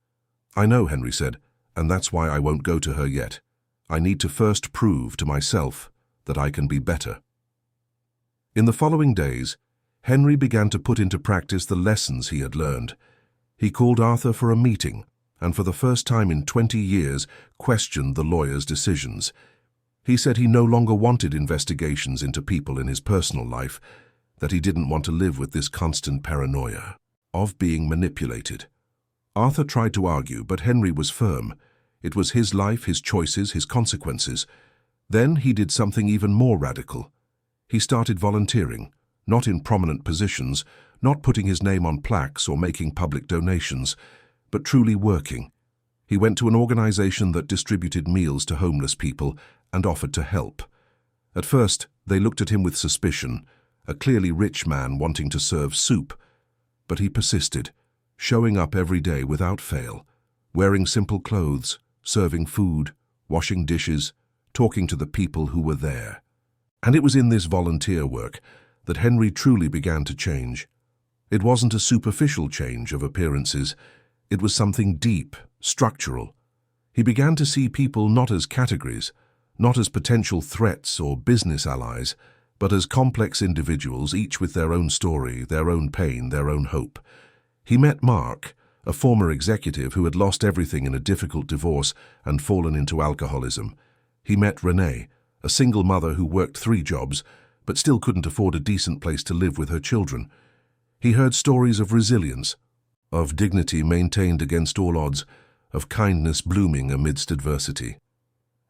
"I know," Henry said, "and that's why I won't go to her yet. I need to first prove to myself that I can be better." In the following days, Henry began to put into practice the lessons he had learned. He called Arthur for a meeting, and for the first time in 20 years questioned the lawyer's decisions. He said he no longer wanted investigations into people in his personal life, that he didn't want to live with this constant paranoia of being manipulated. Arthur tried to argue, but Henry was firm. It was his life, his choices, his consequences. Then he did something even more radical. He started volunteering, not in prominent positions, not putting his name on plaques or making public donations, but truly working. He went to an organization that distributed meals to homeless people and offered to help. At first, they looked at him with suspicion, a clearly rich man wanting to serve soup. But he persisted, showing up every day without fail, wearing simple clothes, serving food, washing dishes, talking to the people who were there. And it was in this volunteer work that Henry truly began to change. It wasn't a superficial change of appearances. It was something deep, structural. He began to see people not as categories, not as potential threats or business allies, but as complex individuals, each with their own story, their own pain, their own hope. He met Mark, a former executive who had lost everything in a difficult divorce and fallen into alcoholism. He met Renee, a single mother who worked 3 jobs, but still couldn't afford a decent place to live with her children. He heard stories of resilience, of dignity maintained against all odds, of kindness blooming amidst adversity.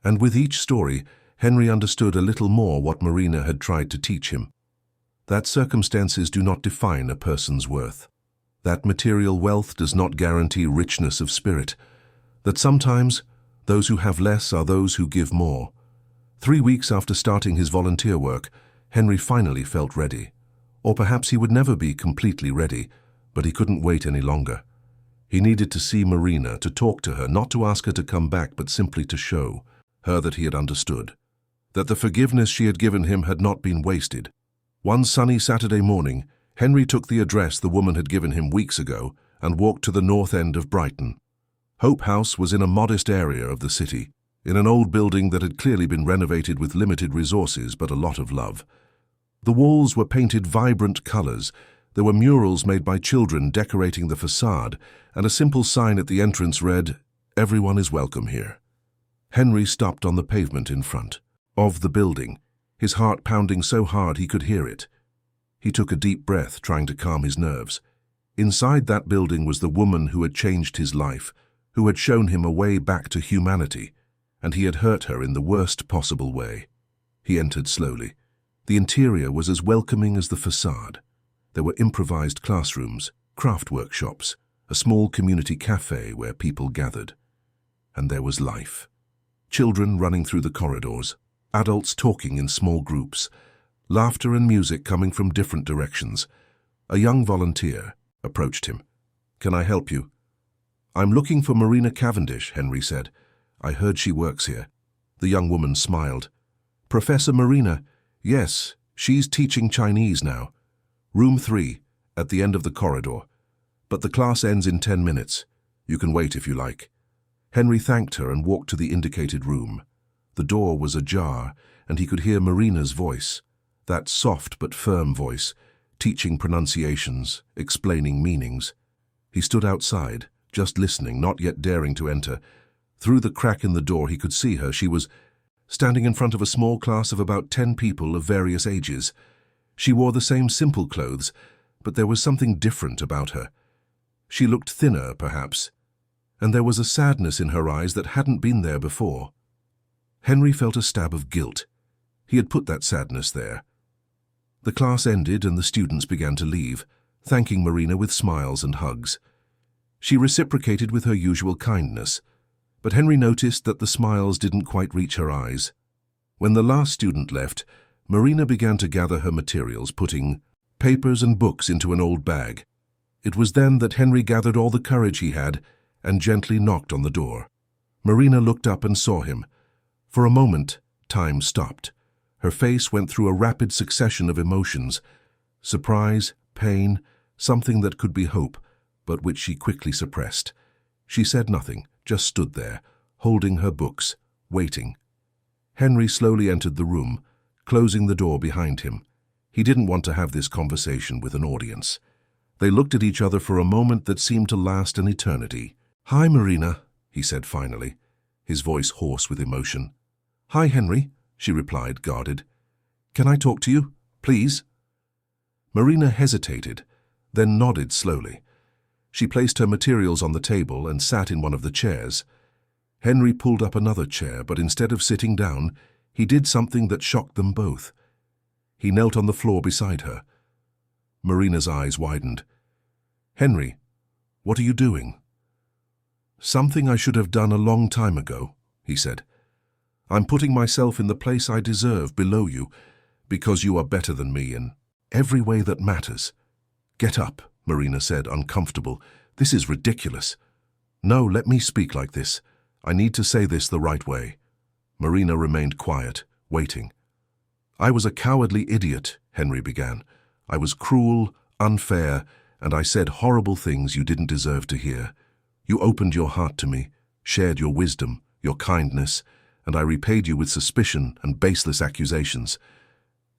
And with each story, Henry understood a little more what Marina had tried to teach him. That circumstances do not define a person's worth. That material wealth does not guarantee richness of spirit. That sometimes those who have less are those who give more. 3 weeks after starting his volunteer work, Henry finally felt ready. Or perhaps he would never be completely ready, but he couldn't wait any longer. He needed to see Marina, to talk to her, not to ask her to come back, but simply to show her that he had understood, that the forgiveness she had given him had not been wasted. One sunny Saturday morning, Henry took the address the woman had given him weeks ago and walked to the north end of Brighton. Hope House was in a modest area of the city, in an old building that had clearly been renovated with limited resources but a lot of love. The walls were painted vibrant colors. There were murals made by children decorating the facade, and a simple sign at the entrance read, "Everyone is welcome here." Henry stopped on the pavement in front of the building, his heart pounding so hard he could hear it. He took a deep breath, trying to calm his nerves. Inside that building was the woman who had changed his life, who had shown him a way back to humanity, and he had hurt her in the worst possible way. He entered slowly. The interior was as welcoming as the facade. There were improvised classrooms, craft workshops, a small community cafe where people gathered. And there was life. Children running through the corridors, adults talking in small groups, laughter and music coming from different directions. A young volunteer approached him. "Can I help you?" "I'm looking for Marina Cavendish," Henry said. "I heard she works here." The young woman smiled. "Professor Marina? Yes, she's teaching Chinese now. Room 3, at the end of the corridor. But the class ends in 10 minutes. You can wait if you like." Henry thanked her and walked to the indicated room. The door was ajar, and he could hear Marina's voice, that soft but firm voice, teaching pronunciations, explaining meanings. He stood outside, just listening, not yet daring to enter. Through the crack in the door he could see her. She was standing in front of a small class of about 10 people of various ages. She wore the same simple clothes, but there was something different about her. She looked thinner, perhaps. and there was a sadness in her eyes that hadn't been there before. Henry felt a stab of guilt. He had put that sadness there. The class ended and the students began to leave, thanking Marina with smiles and hugs. She reciprocated with her usual kindness, but Henry noticed that the smiles didn't quite reach her eyes. When the last student left, Marina began to gather her materials, putting papers and books into an old bag. It was then that Henry gathered all the courage he had and gently knocked on the door. Marina looked up and saw him. For a moment, time stopped. Her face went through a rapid succession of emotions: surprise, pain, something that could be hope, but which she quickly suppressed. She said nothing, just stood there, holding her books, waiting. Henry slowly entered the room, closing the door behind him. He didn't want to have this conversation with an audience. They looked at each other for a moment that seemed to last an eternity. "Hi, Marina," he said finally, his voice hoarse with emotion. "Hi, Henry," she replied, guarded. "Can I talk to you, please?" Marina hesitated, then nodded slowly. She placed her materials on the table and sat in one of the chairs. Henry pulled up another chair, but instead of sitting down, he did something that shocked them both. He knelt on the floor beside her. Marina's eyes widened. "Henry, what are you doing?" "Something I should have done a long time ago," he said. "I'm putting myself in the place I deserve below you, because you are better than me in every way that matters." "Get up," Marina said, uncomfortable. "This is ridiculous." "No, let me speak like this. I need to say this the right way." Marina remained quiet, waiting. "I was a cowardly idiot," Henry began. "I was cruel, unfair, and I said horrible things you didn't deserve to hear. You opened your heart to me, shared your wisdom, your kindness, and I repaid you with suspicion and baseless accusations.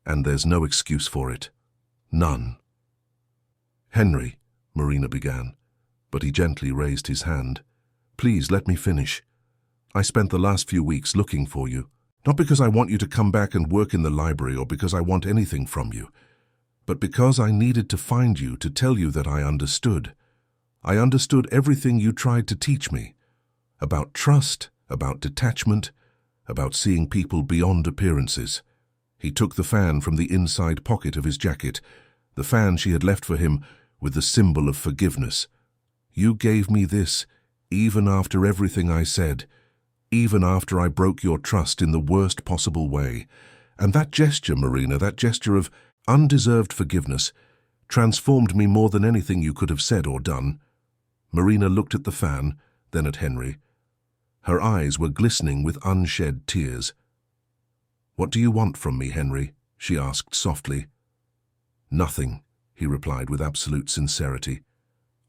And there's no excuse for it. None." "Henry," Marina began, but he gently raised his hand. "Please let me finish. I spent the last few weeks looking for you, not because I want you to come back and work in the library or because I want anything from you, but because I needed to find you to tell you that I understood. I understood everything you tried to teach me, about trust, about detachment, about seeing people beyond appearances." He took the fan from the inside pocket of his jacket, the fan she had left for him with the symbol of forgiveness. "You gave me this, even after everything I said, even after I broke your trust in the worst possible way. And that gesture, Marina, that gesture of undeserved forgiveness, transformed me more than anything you could have said or done." Marina looked at the fan, then at Henry. Her eyes were glistening with unshed tears. "What do you want from me, Henry?" she asked softly. "Nothing," he replied with absolute sincerity.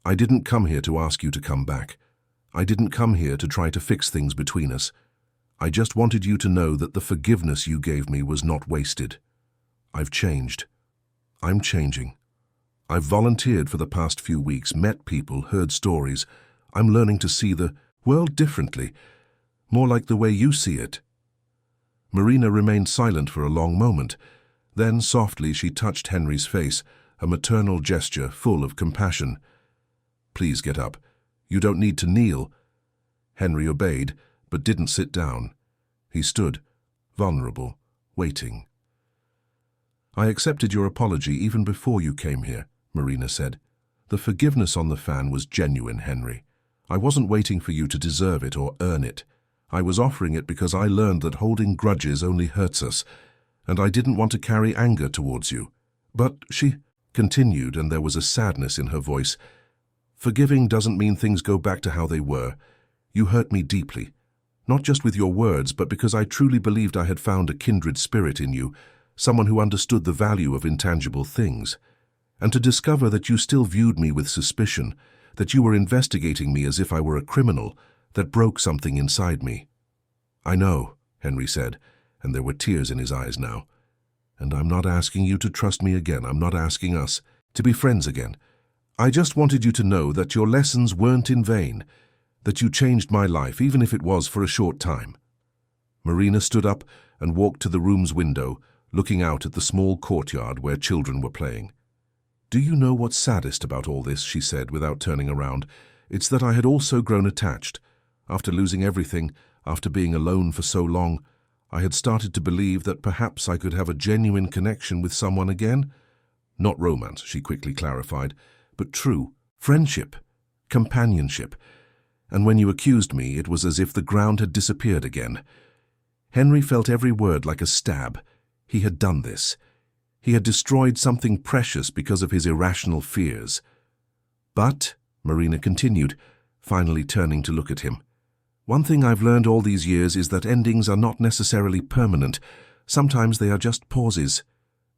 "I didn't come here to ask you to come back. I didn't come here to try to fix things between us. I just wanted you to know that the forgiveness you gave me was not wasted. I've changed. I'm changing. I've volunteered for the past few weeks, met people, heard stories. I'm learning to see the world differently, more like the way you see it." Marina remained silent for a long moment. Then softly she touched Henry's face, a maternal gesture full of compassion. "Please get up. You don't need to kneel." Henry obeyed, but didn't sit down. He stood, vulnerable, waiting. "I accepted your apology even before you came here," Marina said. "The forgiveness on the fan was genuine, Henry. I wasn't waiting for you to deserve it or earn it. I was offering it because I learned that holding grudges only hurts us, and I didn't want to carry anger towards you. But," she continued, and there was a sadness in her voice, "forgiving doesn't mean things go back to how they were. You hurt me deeply, not just with your words, but because I truly believed I had found a kindred spirit in you, someone who understood the value of intangible things. And to discover that you still viewed me with suspicion, that you were investigating me as if I were a criminal, that broke something inside me." "I know," Henry said, and there were tears in his eyes now. "And I'm not asking you to trust me again. I'm not asking us to be friends again. I just wanted you to know that your lessons weren't in vain, that you changed my life, even if it was for a short time." Marina stood up and walked to the room's window, looking out at the small courtyard where children were playing. "Do you know what's saddest about all this?" she said without turning around. It's that I had also grown attached. After losing everything, after being alone for so long, I had started to believe that perhaps I could have a genuine connection with someone again. Not romance, she quickly clarified, but true friendship, companionship. And when you accused me, it was as if the ground had disappeared again. Henry felt every word like a stab. He had done this. He had destroyed something precious because of his irrational fears. But, Marina continued, finally turning to look at him, one thing I've learned all these years is that endings are not necessarily permanent. Sometimes they are just pauses,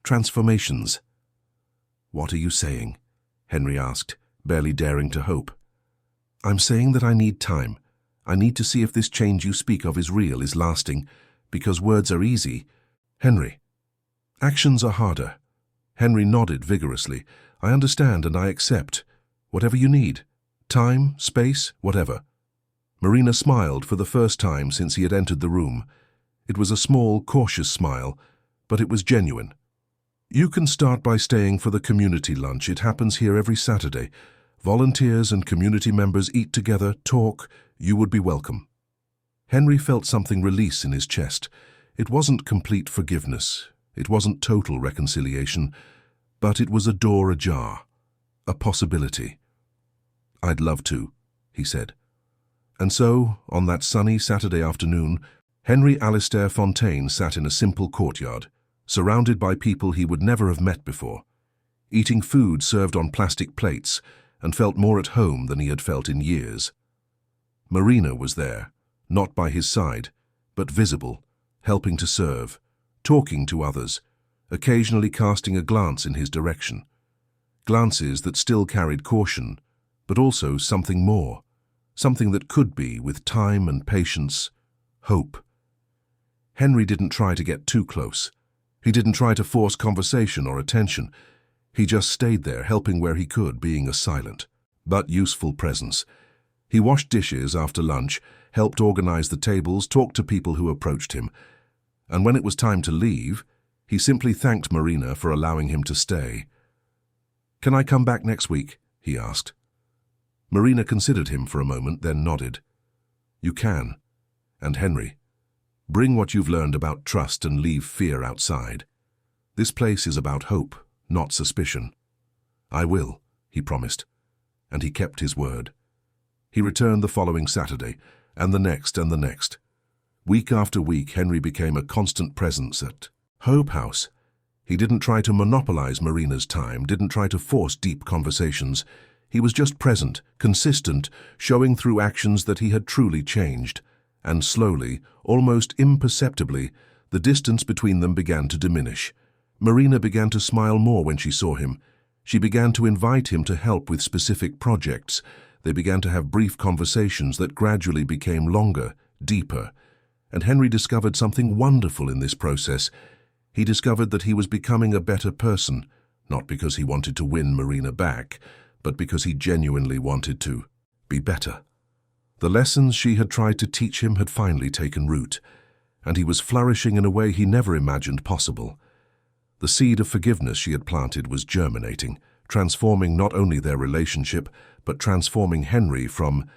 transformations. What are you saying? Henry asked, barely daring to hope. I'm saying that I need time. I need to see if this change you speak of is real, is lasting, because words are easy. Henry, actions are harder. Henry nodded vigorously. I understand and I accept. Whatever you need. Time, space, whatever. Marina smiled for the first time since he had entered the room. It was a small, cautious smile, but it was genuine. You can start by staying for the community lunch. It happens here every Saturday. Volunteers and community members eat together, talk. You would be welcome. Henry felt something release in his chest. It wasn't complete forgiveness. It wasn't total reconciliation, but it was a door ajar, a possibility. I'd love to, he said. And so, on that sunny Saturday afternoon, Henry Alistair Fontaine sat in a simple courtyard, surrounded by people he would never have met before, eating food served on plastic plates, and felt more at home than he had felt in years. Marina was there, not by his side, but visible, helping to serve, talking to others, occasionally casting a glance in his direction. Glances that still carried caution, but also something more. Something that could be, with time and patience, hope. Henry didn't try to get too close. He didn't try to force conversation or attention. He just stayed there, helping where he could, being a silent, but useful presence. He washed dishes after lunch, helped organize the tables, talked to people who approached him. And when it was time to leave, he simply thanked Marina for allowing him to stay. Can I come back next week? He asked. Marina considered him for a moment, then nodded. You can. And Henry, bring what you've learned about trust and leave fear outside. This place is about hope, not suspicion. I will, he promised, and he kept his word. He returned the following Saturday, and the next and the next. Week after week, Henry became a constant presence at Hope House. He didn't try to monopolize Marina's time, didn't try to force deep conversations. He was just present, consistent, showing through actions that he had truly changed. And slowly, almost imperceptibly, the distance between them began to diminish. Marina began to smile more when she saw him. She began to invite him to help with specific projects. They began to have brief conversations that gradually became longer, deeper. And Henry discovered something wonderful in this process. He discovered that he was becoming a better person, not because he wanted to win Marina back, but because he genuinely wanted to be better. The lessons she had tried to teach him had finally taken root, and he was flourishing in a way he never imagined possible. The seed of forgiveness she had planted was germinating, transforming not only their relationship, but transforming Henry from